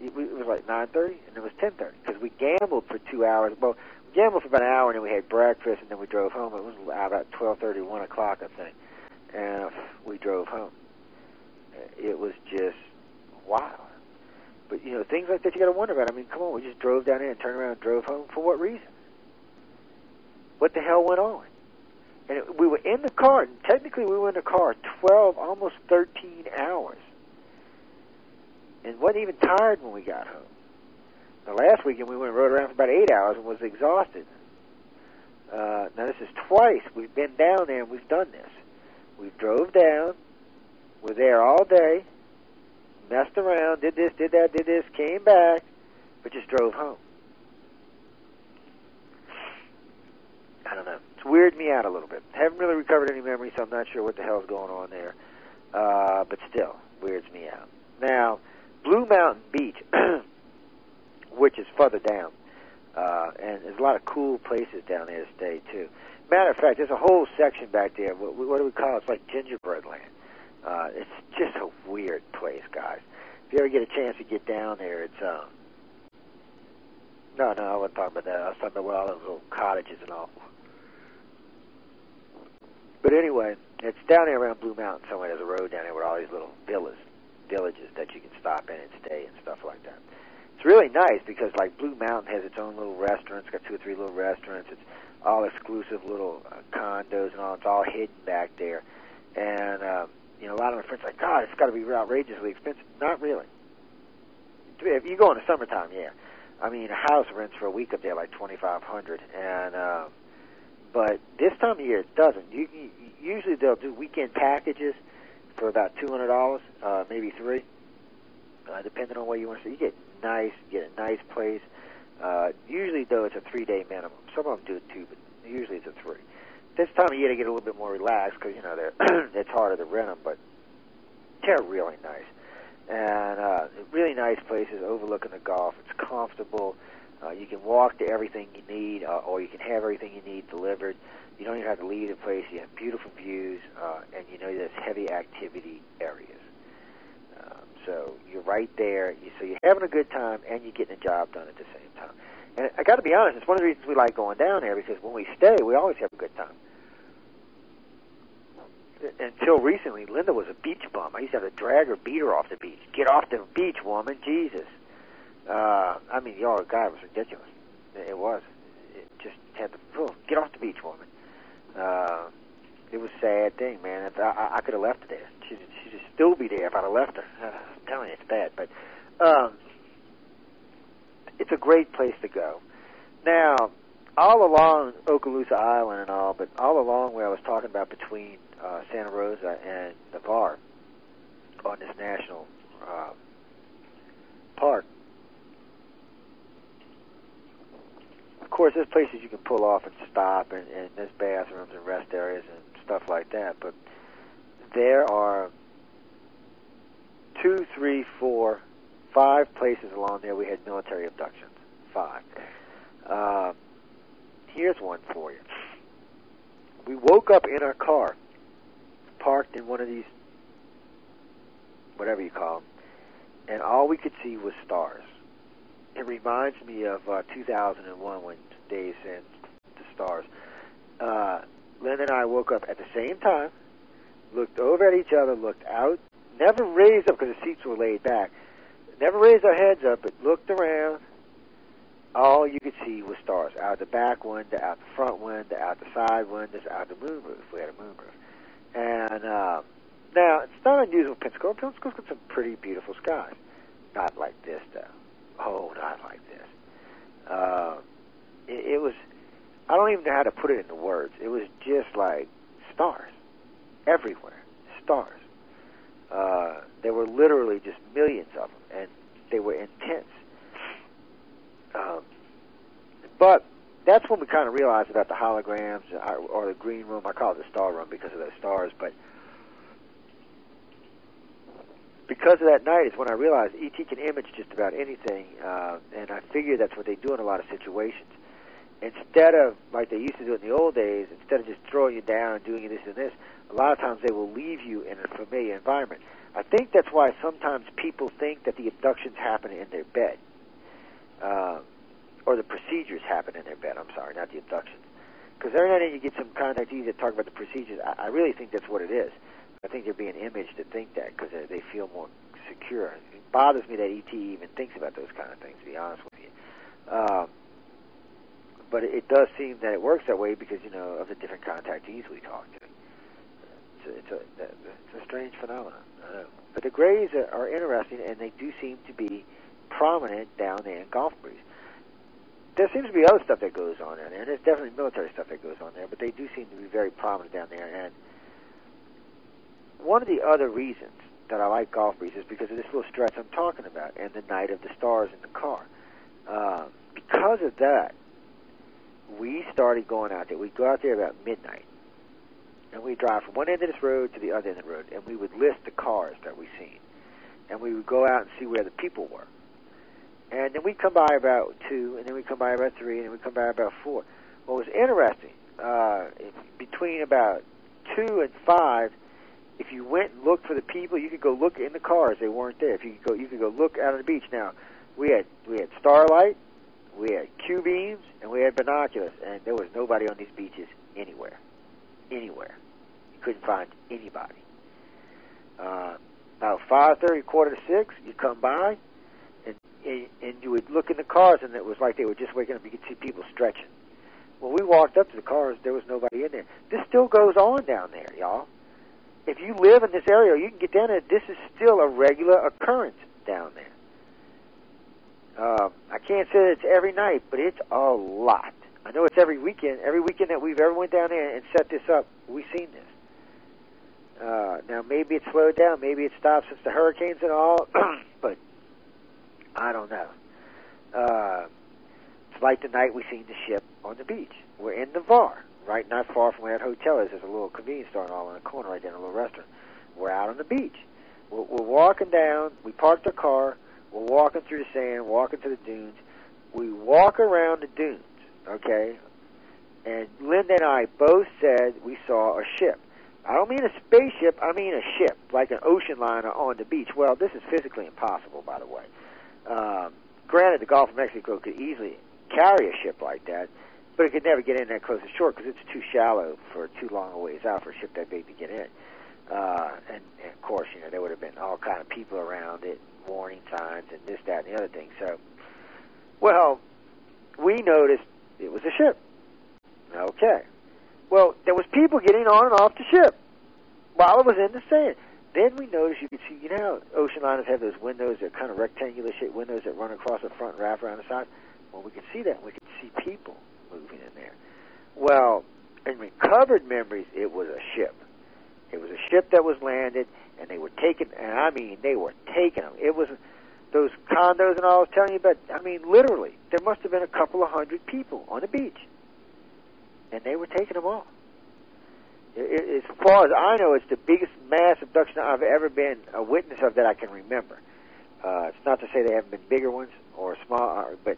It was like 9:30, and it was 10:30, because we gambled for 2 hours. Well, we gambled for about an hour, and then we had breakfast, and then we drove home. It was about 12:30, 1 o'clock, I think, and we drove home. It was just wild. But, things like that you got to wonder about. I mean, come on, we just drove down here and turned around and drove home. For what reason? What the hell went on? And we were in the car, and technically we were in the car 12, almost 13 hours. And wasn't even tired when we got home. The last weekend we went and rode around for about 8 hours and was exhausted. Now this is twice we've been down there and we've done this. We drove down, were there all day, messed around, did this, did that, did this, came back, but just drove home. I don't know. It's weirded me out a little bit. Haven't really recovered any memories, so I'm not sure what the hell's going on there. But still, weirds me out. Now, Blue Mountain Beach, which is further down, and there's a lot of cool places down there to stay, too. Matter of fact, there's a whole section back there. What do we call it? It's like gingerbread land. It's just a weird place, guys. If you ever get a chance to get down there, it's... No, I wasn't talking about that. I was talking about all those little cottages and all. But anyway, it's down there around Blue Mountain somewhere. There's a road down there with all these little villages that you can stop in and stay and stuff like that. It's really nice because, like, Blue Mountain has its own little restaurants. It's got 2 or 3 little restaurants. It's all exclusive little condos and all. It's all hidden back there. And, you know, a lot of my friends are like, God, it's got to be outrageously expensive. Not really. If you go in the summertime, yeah. I mean, a house rents for a week up there like $2,500, and but this time of year it doesn't. Usually they'll do weekend packages for about $200, maybe $3, depending on what you want to see. You get a nice place. Usually though it's a 3-day minimum. Some of them do it 2, but usually it's a 3. This time of year they get a little bit more relaxed because you know it's harder to rent them, but they're really nice. And really nice places overlooking the Gulf. It's comfortable. You can walk to everything you need, or you can have everything you need delivered. You don't even have to leave the place. You have beautiful views, and you know there's heavy activity areas. So you're right there. So you're having a good time, and you're getting a job done at the same time. And I got to be honest, it's one of the reasons we like going down there, because when we stay, we always have a good time. Until recently, Linda was a beach bum. I used to have to drag her, beat her off the beach. Get off the beach, woman, Jesus. I mean, the guy was ridiculous. It was. It just had to, get off the beach, woman. It was a sad thing, man. I could have left her there. She'd just still be there if I'd have left her. I'm telling you, it's bad. But it's a great place to go. Now, all along Okaloosa Island and all, but all along where I was talking about between Santa Rosa and Navarre on this national park, of course, there's places you can pull off and stop, and there's bathrooms and rest areas and stuff like that, but there are 2, 3, 4, 5 places along there we had military abductions. 5. Here's one for you. We woke up in our car, parked in one of these, whatever you call them, and all we could see was stars. It reminds me of 2001 when Dave sent the stars. Lynn and I woke up at the same time, looked over at each other, looked out, never raised up because the seats were laid back, never raised our heads up, but looked around. All you could see was stars. Out the back window, out the front window, out the side windows, out the moonroof. We had a moonroof. And now, it's not unusual in Pensacola. Pensacola's got some pretty beautiful skies. Not like this, though. Oh, not like this. It was, I don't even know how to put it into words. It was just like stars. Everywhere. Stars. There were literally just millions of them, and they were intense. But that's when we kind of realized about the holograms or the green room. I call it the star room because of those stars. But because of that night is when I realized E.T. can image just about anything, and I figure that's what they do in a lot of situations. Instead of, like they used to do in the old days, instead of just throwing you down and doing this and this, a lot of times they will leave you in a familiar environment. I think that's why sometimes people think that the abductions happen in their bed. Or the procedures happen in their bed, I'm sorry, not the abductions. Because every now and then you get some contactees that talk about the procedures. I really think that's what it is. I think they're being imaged to think that because they feel more secure. It bothers me that E.T. even thinks about those kind of things, to be honest with you. But it does seem that it works that way because, you know, of the different contactees we talk to. It's a strange phenomenon. But the Greys are interesting, and they do seem to be prominent down there in Gulf Breeze. There seems to be other stuff that goes on down there, and there's definitely military stuff that goes on there, but they do seem to be very prominent down there. And one of the other reasons that I like Gulf Breeze is because of this little stretch I'm talking about and the night of the stars in the car. Because of that, we started going out there. We'd go out there about midnight, and we'd drive from one end of this road to the other end of the road, and we would list the cars that we seen. And we would go out and see where the people were. And then we'd come by about 2, and then we'd come by about 3, and then we'd come by about 4. What was interesting, between about 2 and 5, if you went and looked for the people, you could go look in the cars. They weren't there. If you could go look out on the beach. Now, we had starlight, we had Q-beams, and we had binoculars, and there was nobody on these beaches anywhere. Anywhere. You couldn't find anybody. About 5:30, 5:45, you'd come by, and you would look in the cars, and it was like they were just waking up. You could see people stretching. When we walked up to the cars, there was nobody in there. This still goes on down there, y'all. If you live in this area, you can get down there. This is still a regular occurrence down there. I can't say that it's every night, but it's a lot. I know it's every weekend. Every weekend that we've ever went down there and set this up, we've seen this. Now, maybe it slowed down. Maybe it stopped since the hurricanes and all, but I don't know. It's like the night we seen the ship on the beach. We're in Navarre, right not far from where that hotel is. There's a little convenience store and all in the corner right there, a little restaurant. We're out on the beach. We're walking down. We parked our car. We're walking through the sand, walking to the dunes. We walk around the dunes, okay? And Linda and I both said we saw a ship. I don't mean a spaceship, I mean a ship, like an ocean liner on the beach. Well, this is physically impossible, by the way. Granted, the Gulf of Mexico could easily carry a ship like that, but it could never get in that close to shore because it's too shallow for too long a ways out for a ship that big to get in. And of course, you know, there would have been all kind of people around it, warning signs, and this, that, and the other thing. So, well, we noticed it was a ship. Okay. Well, there was people getting on and off the ship while it was in the sand. Then we noticed you could see, you know how ocean liners have those windows, that kind of rectangular shaped windows that run across the front and wrap around the side? Well, we could see that. We could see people moving in there. Well, in recovered memories, it was a ship. It was a ship that was landed, and they were taking, and I mean, they were taking them. It was those condos and all I was telling you about. I mean, literally, there must have been a couple of hundred people on the beach, and they were taking them all. As far as I know, it's the biggest mass abduction I've ever been a witness of that I can remember. It's not to say there haven't been bigger ones or small, but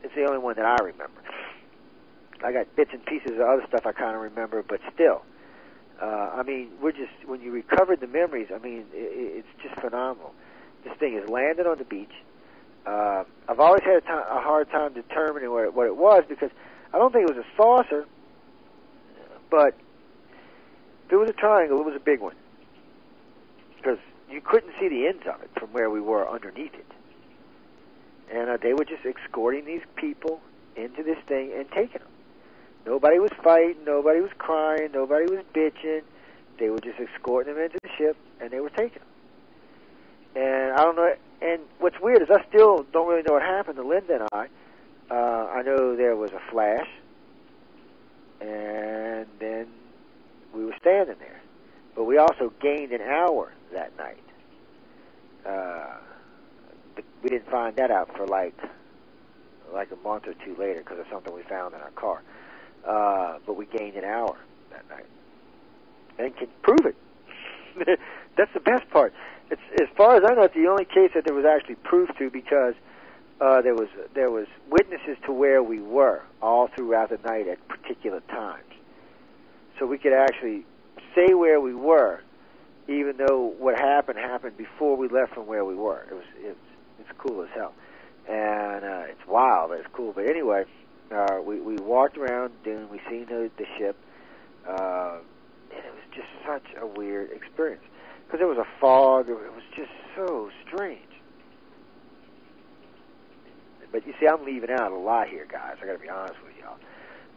it's the only one that I remember. I got bits and pieces of other stuff I kind of remember, but still. I mean, when you recovered the memories, I mean, it's just phenomenal. This thing is landed on the beach. I've always had a hard time determining what it was because I don't think it was a saucer, but if it was a triangle, it was a big one because you couldn't see the ends of it from where we were underneath it. And they were just escorting these people into this thing and taking them. Nobody was fighting, nobody was crying, nobody was bitching. They were just escorting them into the ship, and they were taking them. And I don't know, and what's weird is I still don't really know what happened to Linda and I. I know there was a flash, and then we were standing there. But we also gained an hour that night. We didn't find that out for like a month or two later because of something we found in our car. But we gained an hour that night. And can prove it. That's the best part. It's, as far as I know, it's the only case that there was actually proof to because there was witnesses to where we were all throughout the night at particular times. So we could actually say where we were, even though what happened before we left from where we were. It's cool as hell. And it's wild, but it's cool. But anyway, we walked around Dune, we seen the ship, and it was just such a weird experience. Because there was a fog, it was just so strange. But you see, I'm leaving out a lot here, guys. I got to be honest with y'all.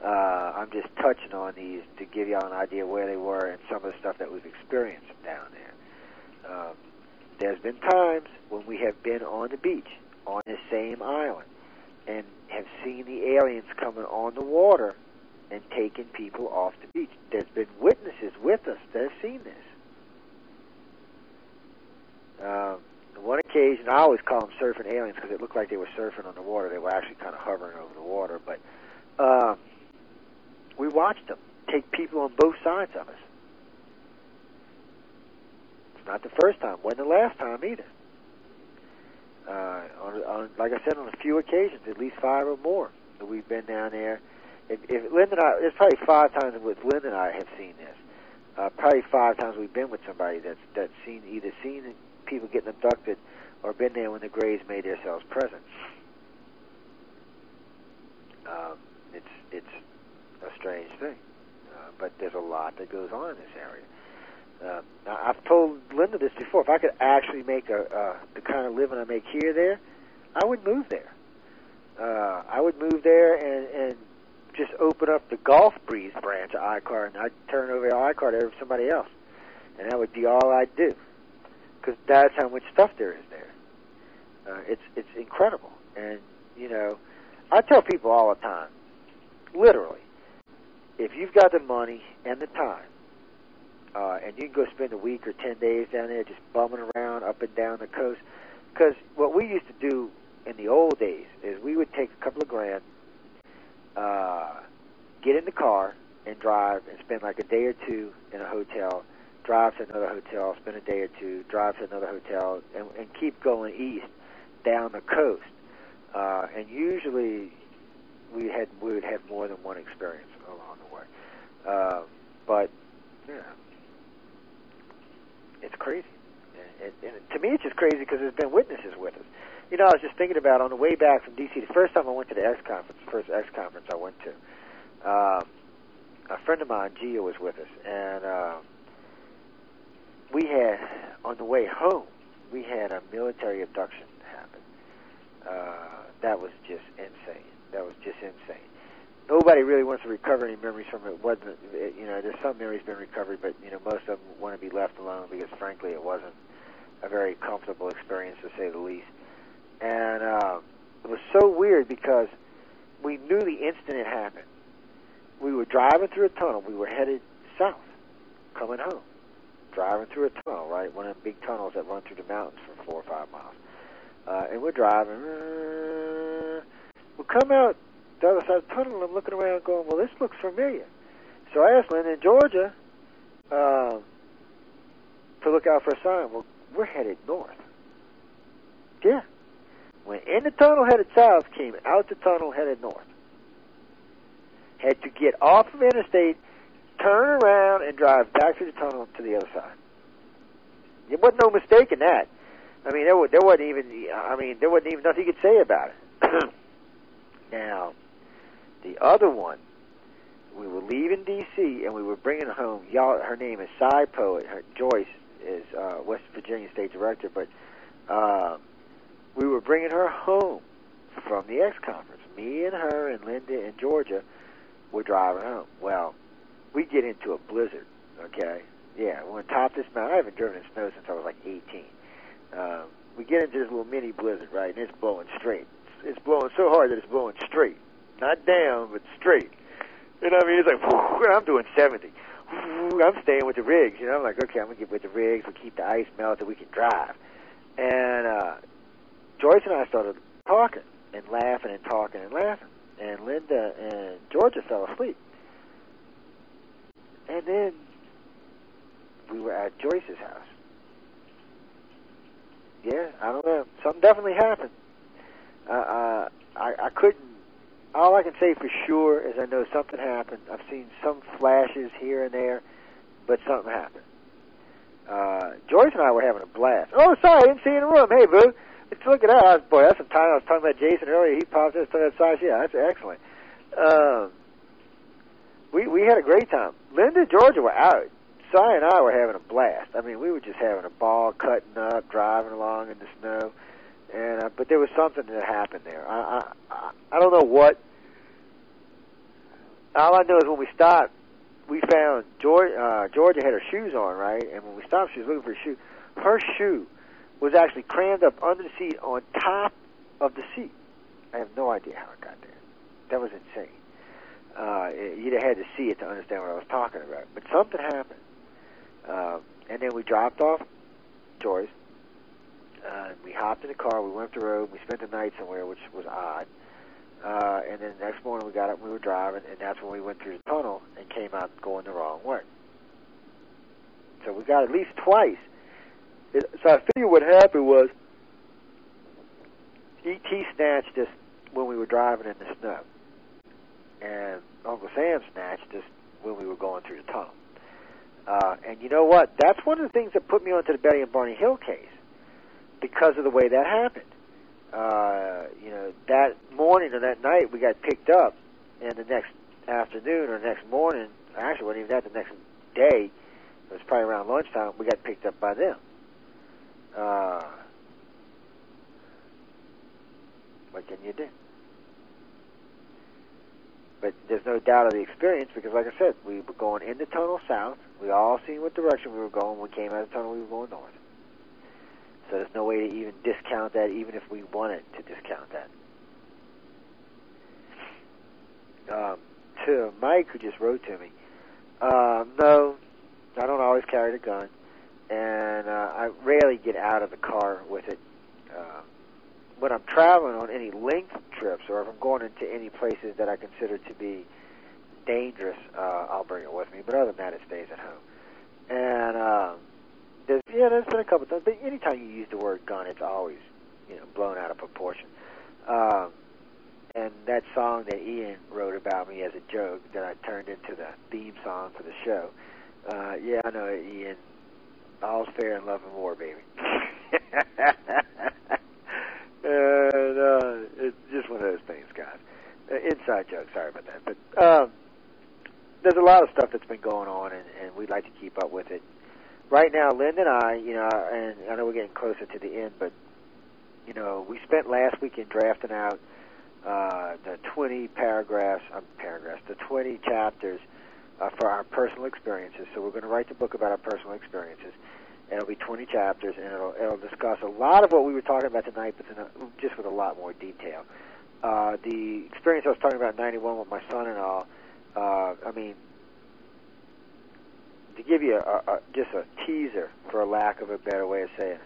I'm just touching on these to give y'all an idea where they were and some of the stuff that we've experienced down there. There's been times when we have been on the beach, on this same island, and have seen the aliens coming on the water and taking people off the beach. There's been witnesses with us that have seen this. One occasion, I always call them surfing aliens because it looked like they were surfing on the water. They were actually kind of hovering over the water. But we watched them take people on both sides of us. It's not the first time. Wasn't the last time either. Like I said, on a few occasions, at least 5 or more, that we've been down there. If Linda and I, there's probably 5 times with Linda and I have seen this. Probably 5 times we've been with somebody that's either seen people getting abducted or been there when the Greys made themselves present. It's a strange thing, but there's a lot that goes on in this area. I've told Linda this before. If I could actually make the kind of living I make here there, I would move there. I would move there and just open up the Gulf Breeze branch of ICAR, and I'd turn over ICAR to somebody else, and that would be all I'd do, because that's how much stuff there is there. It's incredible, and I tell people all the time, literally, if you've got the money and the time, and you can go spend a week or 10 days down there just bumming around up and down the coast, because what we used to do in the old days is we would take a couple of grand, get in the car and drive and spend like a day or two in a hotel, drive to another hotel, spend a day or two, drive to another hotel, and keep going east down the coast. And usually we would have more than one experience along the way. But it's crazy. And to me, it's just crazy because there's been witnesses with us. I was just thinking about on the way back from D.C., the first time I went to the X conference, the first X conference I went to, a friend of mine, Gia, was with us, and we had, on the way home, we had a military abduction happen. That was just insane. Nobody really wants to recover any memories from it. There's some memories been recovered, but most of them want to be left alone because, frankly, it wasn't a very comfortable experience, to say the least. And it was so weird because we knew the instant it happened. We were driving through a tunnel. We were headed south, coming home. Driving through a tunnel, right? One of the big tunnels that run through the mountains for 4 or 5 miles. And we're driving. We come out the other side of the tunnel, and I'm looking around going, well, this looks familiar. So I asked Linda in Georgia to look out for a sign. Well, we're headed north. Yeah. Went in the tunnel headed south, came out the tunnel headed north. Had to get off of interstate, turn around, and drive back through the tunnel to the other side. There wasn't no mistake in that. I mean, there wasn't even nothing you could say about it. Now, the other one, we were leaving D.C. and we were bringing home. Her name is Cy Poet. Joyce is West Virginia State Director, but we were bringing her home from the X conference. Me and her and Linda in Georgia were driving home. Well, we get into a blizzard. Okay, yeah, we're on top of this mountain. I haven't driven in snow since I was like 18. We get into this little mini blizzard, right, and it's blowing straight. It's blowing so hard that it's blowing straight. Not down, but straight. You know what I mean? It's like, whoo, I'm doing 70. Whoo, I'm staying with the rigs. I'm like, okay, I'm going to get with the rigs. We'll keep the ice melted. We can drive. And Joyce and I started talking and laughing and talking and laughing. And Linda and Georgia fell asleep. And then we were at Joyce's house. Yeah, I don't know. Something definitely happened. I couldn't. All I can say for sure is I know something happened. I've seen some flashes here and there, but something happened. Joyce and I were having a blast. Oh, sorry, I didn't see you in the room. Hey, boo. Let's look at that. Boy, that's some time. I was talking about Jason earlier. He popped this to that side. Yeah, that's excellent. We had a great time. Linda and Georgia were out. Cy and I were having a blast. I mean, we were just having a ball, cutting up, driving along in the snow. And but there was something that happened there. I don't know what. All I know is when we stopped, we found Georgia had her shoes on, right? And when we stopped, she was looking for her shoe. Her shoe was actually crammed up under the seat on top of the seat. I have no idea how it got there. That was insane. You'd have had to see it to understand what I was talking about. But something happened. And then we dropped off Joyce, We hopped in the car, we went up the road, we spent the night somewhere, which was odd. And then the next morning we got up and we were driving, and that's when we went through the tunnel and came out going the wrong way. So we got at least twice. So I figure what happened was E.T. snatched us when we were driving in the snow, and Uncle Sam snatched us when we were going through the tunnel. And you know what? That's one of the things that put me onto the Betty and Barney Hill case, because of the way that happened. That morning or that night we got picked up, and the next afternoon or next morning, actually it wasn't even that, the next day, it was probably around lunchtime, we got picked up by them. What can you do? But there's no doubt of the experience, because like I said, we were going in the tunnel south. We all seen what direction we were going. When we came out of the tunnel, we were going north. So there's no way to even discount that, even if we wanted to discount that. To Mike, who just wrote to me, no, I don't always carry the gun, and I rarely get out of the car with it. When I'm traveling on any length trips, or if I'm going into any places that I consider to be dangerous, I'll bring it with me. But other than that, it stays at home. And there's been a couple of times, but anytime you use the word gun, it's always blown out of proportion. And that song that Ian wrote about me as a joke that I turned into the theme song for the show. Yeah, I know, Ian. All's fair in love and war, baby. And it's just one of those things, guys. Inside joke, sorry about that. But there's a lot of stuff that's been going on, and we'd like to keep up with it. Right now, Linda and I, and I know we're getting closer to the end, but, we spent last weekend drafting out the 20 the 20 chapters for our personal experiences. So we're going to write the book about our personal experiences. And it'll be 20 chapters, and it'll discuss a lot of what we were talking about tonight, but just with a lot more detail. The experience I was talking about in 91 with my son-in-law, to give you just a teaser, for a lack of a better way of saying it,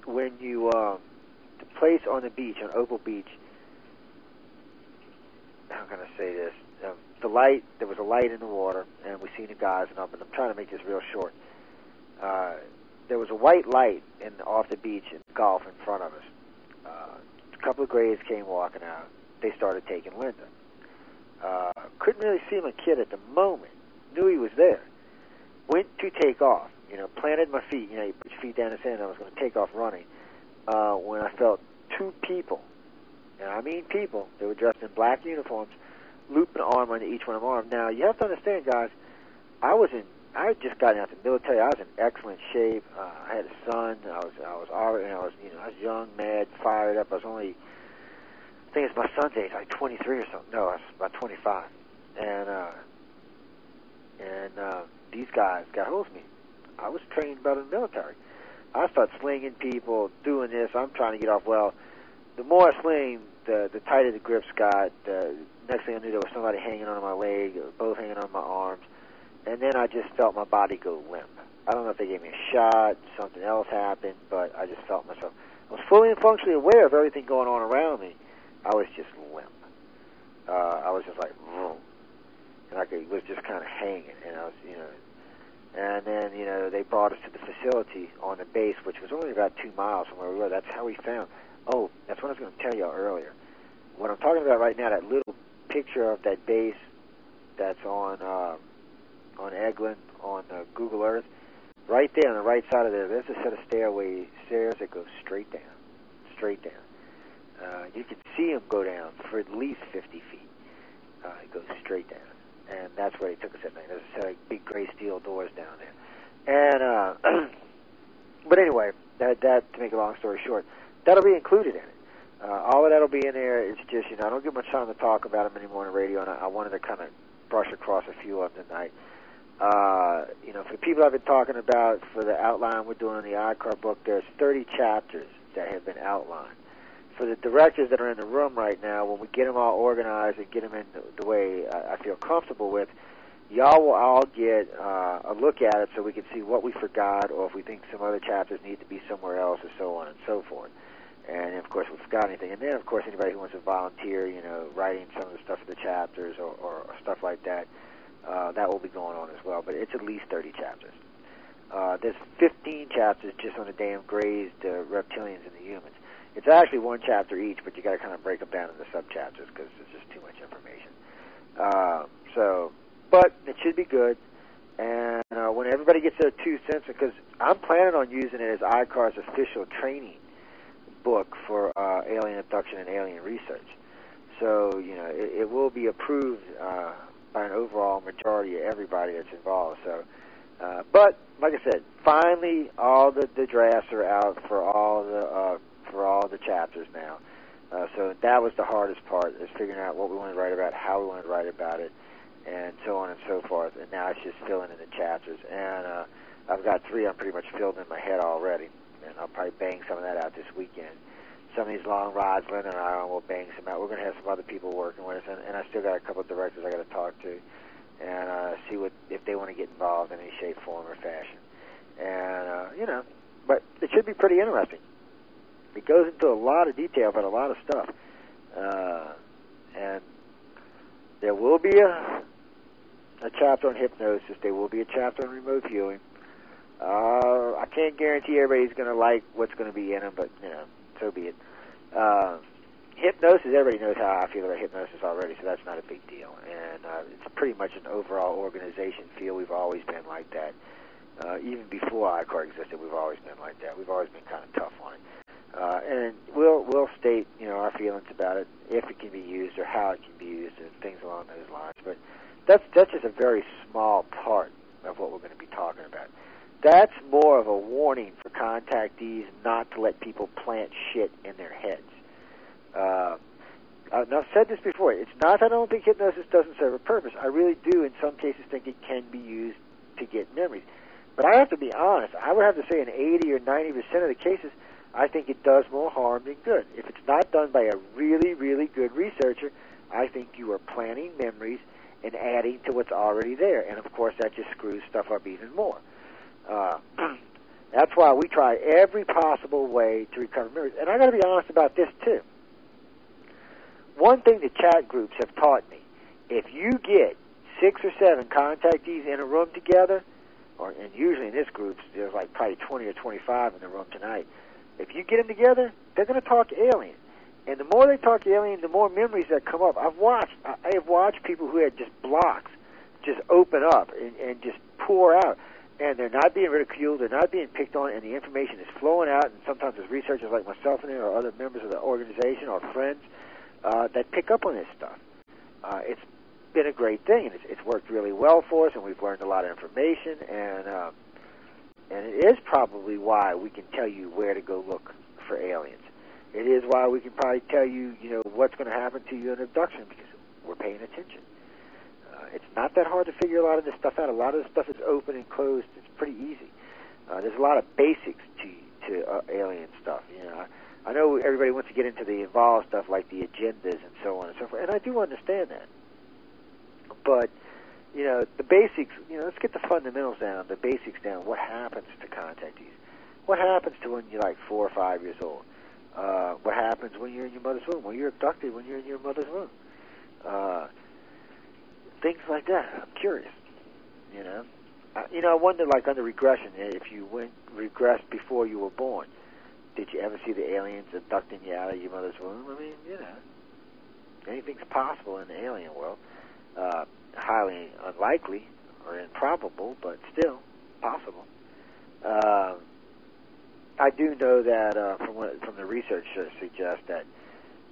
when you, the place on the beach, on Opal Beach, how can I say this? There was a light in the water, and we seen the guys, and I'm trying to make this real short. There was a white light off the beach in the Gulf in front of us. A couple of grays came walking out. They started taking Linda. Couldn't really see my kid at the moment. Knew he was there. Went to take off. Planted my feet. You put your feet down in the sand. I was going to take off running. When I felt two people, and I mean people, they were dressed in black uniforms, loop an arm under each one of my arms. Now, you have to understand, guys, I had just gotten out of the military. I was in excellent shape. I had a son. I was young, mad, fired up. I think it's my son's age, like 23 or something. No, I was about 25. And these guys got hold of me. I was trained by the military. I started slinging people, doing this. I'm trying to get off. Well, the more I sling, the tighter the grips got. The next thing I knew, there was somebody hanging on my leg, both hanging on my arms. And then I just felt my body go limp. I don't know if they gave me a shot, something else happened, but I just felt myself. I was fully and functionally aware of everything going on around me. I was just limp. I was just like, vroom. And I was just kind of hanging. And I was, and then, they brought us to the facility on the base, which was only about 2 miles from where we were. That's how we found. Oh, that's what I was going to tell you earlier. What I'm talking about right now, that little picture of that base that's on Eglin, on Google Earth, right there on the right side of there, there's a set of stairs that go straight down. You can see them go down for at least 50 feet. It goes straight down. And that's where they took us at night. There's a set of big gray steel doors down there. And, but anyway, that to make a long story short, that'll be included in it. All of that'll be in there. It's just, I don't get much time to talk about them anymore on the radio, and I wanted to kind of brush across a few of them tonight. For the people I've been talking about, for the outline we're doing on the iCar book, there's 30 chapters that have been outlined. For the directors that are in the room right now, when we get them all organized and get them in the way I feel comfortable with, y'all will all get a look at it so we can see what we forgot, or if we think some other chapters need to be somewhere else, or so on and so forth. And, of course, if we forgot anything. And then, of course, anybody who wants to volunteer, writing some of the stuff for the chapters or stuff like that, that will be going on as well. But it's at least 30 chapters. There's 15 chapters just on the damn grazed reptilians and the humans. It's actually one chapter each, but you got to kind of break them down into sub-chapters because there's just too much information. But it should be good. And when everybody gets their 2 cents, because I'm planning on using it as ICAR's official training book for alien abduction and alien research. So, it will be approved by an overall majority of everybody that's involved. So, but like I said, finally all the drafts are out for all the chapters now. So that was the hardest part, is figuring out what we want to write about, how we want to write about it, and so on and so forth. And now it's just filling in the chapters. And I've got 3 I'm pretty much filled in my head already, and I'll probably bang some of that out this weekend. Some of these long rods, Linda and I will bang some out. We're going to have some other people working with us, and I still got a couple of directors I got to talk to and see if they want to get involved in any shape, form, or fashion. And, but it should be pretty interesting. It goes into a lot of detail about a lot of stuff. And there will be a chapter on hypnosis. There will be a chapter on remote viewing. I can't guarantee everybody's going to like what's going to be in them, but, so be it. Hypnosis, everybody knows how I feel about hypnosis already, so that's not a big deal. And it's pretty much an overall organization feel. We've always been like that. Even before ICAR existed, we've always been like that. We've always been kind of tough on it. And we'll state, our feelings about it, if it can be used or how it can be used, and things along those lines. But that's just a very small part of what we're going to be talking about. That's more of a warning for contactees not to let people plant shit in their heads. I've said this before. It's not that I don't think hypnosis doesn't serve a purpose. I really do, in some cases, think it can be used to get memories. But I have to be honest. I would have to say in 80 or 90% of the cases, I think it does more harm than good. If it's not done by a really, really good researcher, I think you are planting memories and adding to what's already there. And, of course, that just screws stuff up even more. That's why we try every possible way to recover memories. And I got to be honest about this, too. One thing the chat groups have taught me, if you get 6 or 7 contactees in a room together, and usually in this group, there's like probably 20 or 25 in the room tonight, if you get them together, they're going to talk alien. And the more they talk alien, the more memories that come up. I have watched people who had just blocks just open up and just pour out. And they're not being ridiculed, they're not being picked on, and the information is flowing out. And sometimes there's researchers like myself in there or other members of the organization or friends that pick up on this stuff. It's been a great thing, and it's worked really well for us, and we've learned a lot of information, and it is probably why we can tell you where to go look for aliens. It is why we can probably tell you, what's going to happen to you in abduction, because we're paying attention. It's not that hard to figure a lot of this stuff out. A lot of this stuff is open and closed. It's pretty easy. There's a lot of basics to alien stuff. I know everybody wants to get into the involved stuff like the agendas and so on and so forth, and I do understand that. But, the basics, let's get the fundamentals down, the basics down. What happens to contactees? What happens to when you're like 4 or 5 years old? What happens when you're in your mother's womb? When you're abducted when you're in your mother's womb? Things like that. I'm curious, I wonder, like under regression, if you regressed before you were born, did you ever see the aliens abducting you out of your mother's womb? I mean, anything's possible in the alien world. Highly unlikely or improbable, but still possible. I do know that from the research suggests that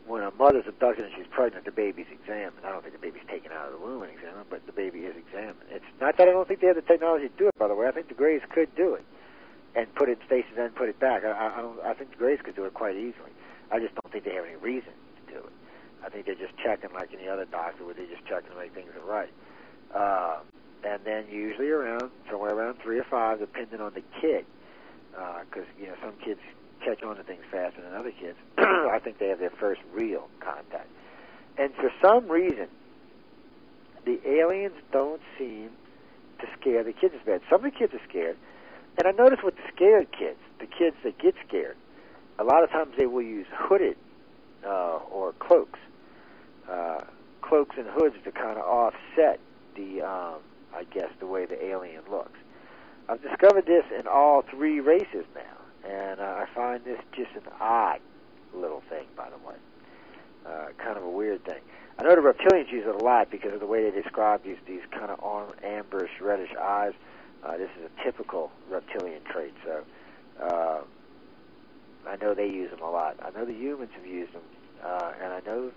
when a mother's abducted and she's pregnant, the baby's examined. I don't think the baby's taken out of the womb and examined, but the baby is examined. It's not that I don't think they have the technology to do it, by the way. I think the Greys could do it and put it in stasis and put it back. I think the Greys could do it quite easily. I just don't think they have any reason to do it. I think they're just checking like any other doctor where they're just checking to make things are right. And then usually somewhere around 3 or 5, depending on the kid, because, some kids catch on to things faster than other kids. I think they have their first real contact. And for some reason, the aliens don't seem to scare the kids as bad. Some of the kids are scared, and I notice with the scared kids, the kids that get scared, a lot of times they will use hooded or cloaks and hoods to kind of offset the, I guess, the way the alien looks. I've discovered this in all three races now, and I find this just an odd little thing, by the way. Kind of a weird thing. I know the reptilians use it a lot because of the way they describe these kind of amber, reddish eyes. This is a typical reptilian trait, so I know they use them a lot. I know the humans have used them, and I know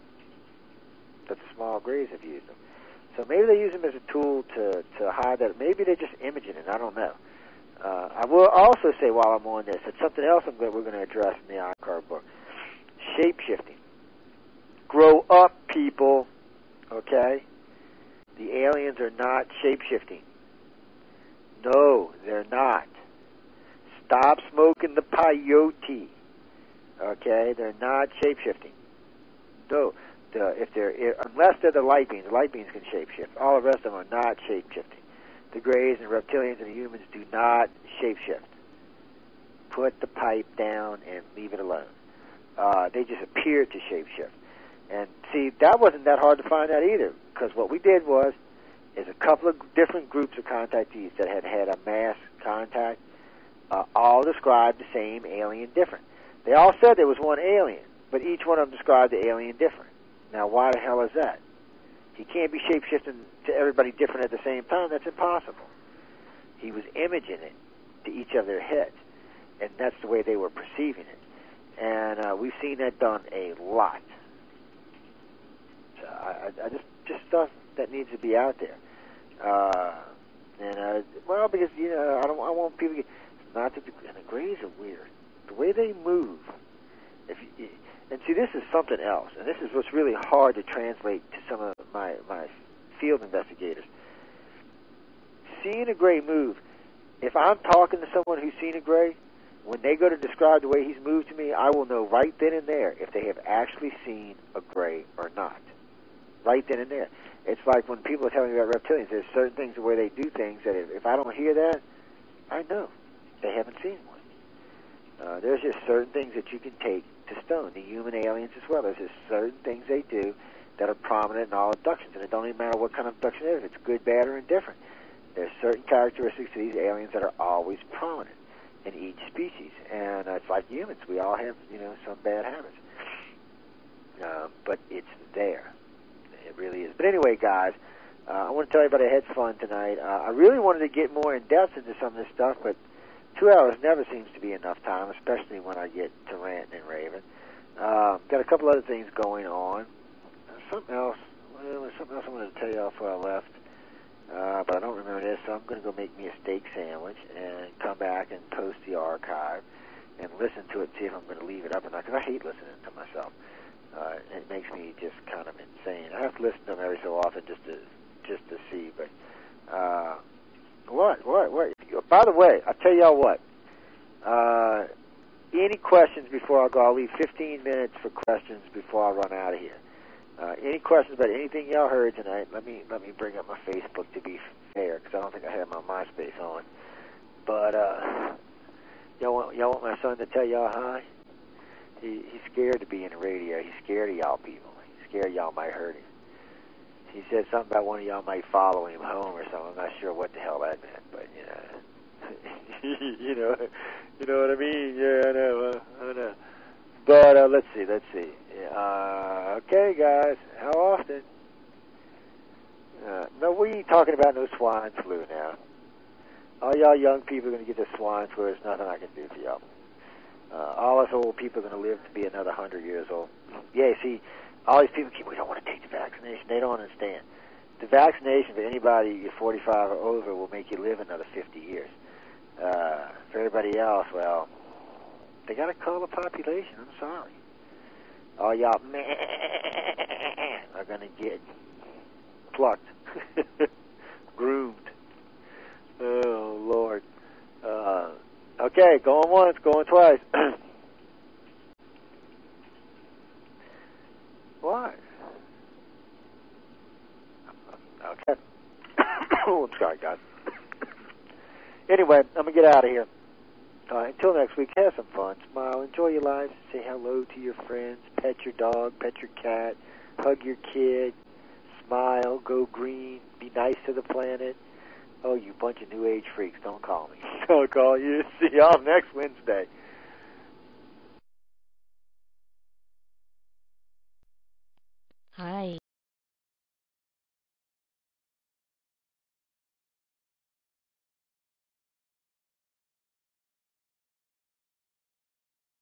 that the small grays have used them. So maybe they use them as a tool to hide that. Maybe they're just imaging it. I don't know. I will also say while I'm on this, it's something else we're going to address in the Archive book. Shape-shifting. Grow up, people. Okay? The aliens are not shape-shifting. No, they're not. Stop smoking the peyote. Okay? They're not shape-shifting. No. Unless they're the light beings can shape-shift. All the rest of them are not shape-shifting. The Greys and reptilians and the humans do not shape-shift. Put the pipe down and leave it alone. They just appear to shape-shift. And see, that wasn't that hard to find out either, because what we did is a couple of different groups of contactees that had a mass contact, all described the same alien different. They all said there was one alien, but each one of them described the alien different. Now, why the hell is that? He can't be shape-shifting to everybody different at the same time. That's impossible. He was imaging it to each of their heads, and that's the way they were perceiving it. And we've seen that done a lot. So I just stuff that needs to be out there. Because I want people to get, not that and the Greys are weird. The way they move. And see, this is something else, and this is what's really hard to translate to some of my field investigators. Seeing a Grey move, if I'm talking to someone who's seen a Grey, when they go to describe the way he's moved to me, I will know right then and there if they have actually seen a Grey or not. Right then and there. It's like when people are telling me about reptilians, there's certain things the way they do things that if I don't hear that, I know they haven't seen one. There's just certain things that you can take to stone. The human aliens as well. There's just certain things they do that are prominent in all abductions, and it don't even matter what kind of abduction it is. If it's good, bad, or indifferent. There's certain characteristics to these aliens that are always prominent in each species, and it's like humans. We all have, some bad habits, but it's there. It really is. But anyway, guys, I want to tell everybody I had fun tonight. I really wanted to get more in depth into some of this stuff, but 2 hours never seems to be enough time, especially when I get to ranting and raving. Got a couple other things going on. Something else I wanted to tell y'all before I left, but I don't remember this, so I'm going to go make me a steak sandwich and come back and post the archive and listen to it, see if I'm going to leave it up or not, because I hate listening to myself. It makes me just kind of insane. I have to listen to them every so often just to see, but what? By the way, I'll tell y'all what. Any questions before I go? I'll leave 15 minutes for questions before I run out of here. Any questions about anything y'all heard tonight? Let me bring up my Facebook to be fair, because I don't think I have my MySpace on. But y'all want my son to tell y'all hi? He's scared to be in the radio. He's scared of y'all people. He's scared y'all might hurt him. He said something about one of y'all might follow him home or something. I'm not sure what the hell that meant, but you know what I mean? Yeah, I know. But let's see. Okay, guys, how often? No, we ain't talking about no swine flu now. All y'all young people are going to get the swine flu. There's nothing I can do for y'all. All us old people are going to live to be another 100 years old. Yeah, see, all these people we don't want to take the vaccination. They don't understand. The vaccination for anybody 45 or over will make you live another 50 years. For everybody else, well, they got to cull the population. I'm sorry. All y'all are going to get plucked, groomed. Oh, Lord. Okay, going once, going twice. What? I'm sorry, guys. Anyway, I'm going to get out of here. Until next week, have some fun, smile, enjoy your lives, say hello to your friends, pet your dog, pet your cat, hug your kid, smile, go green, be nice to the planet. Oh, you bunch of New Age freaks, don't call me. I'll call you. See y'all next Wednesday.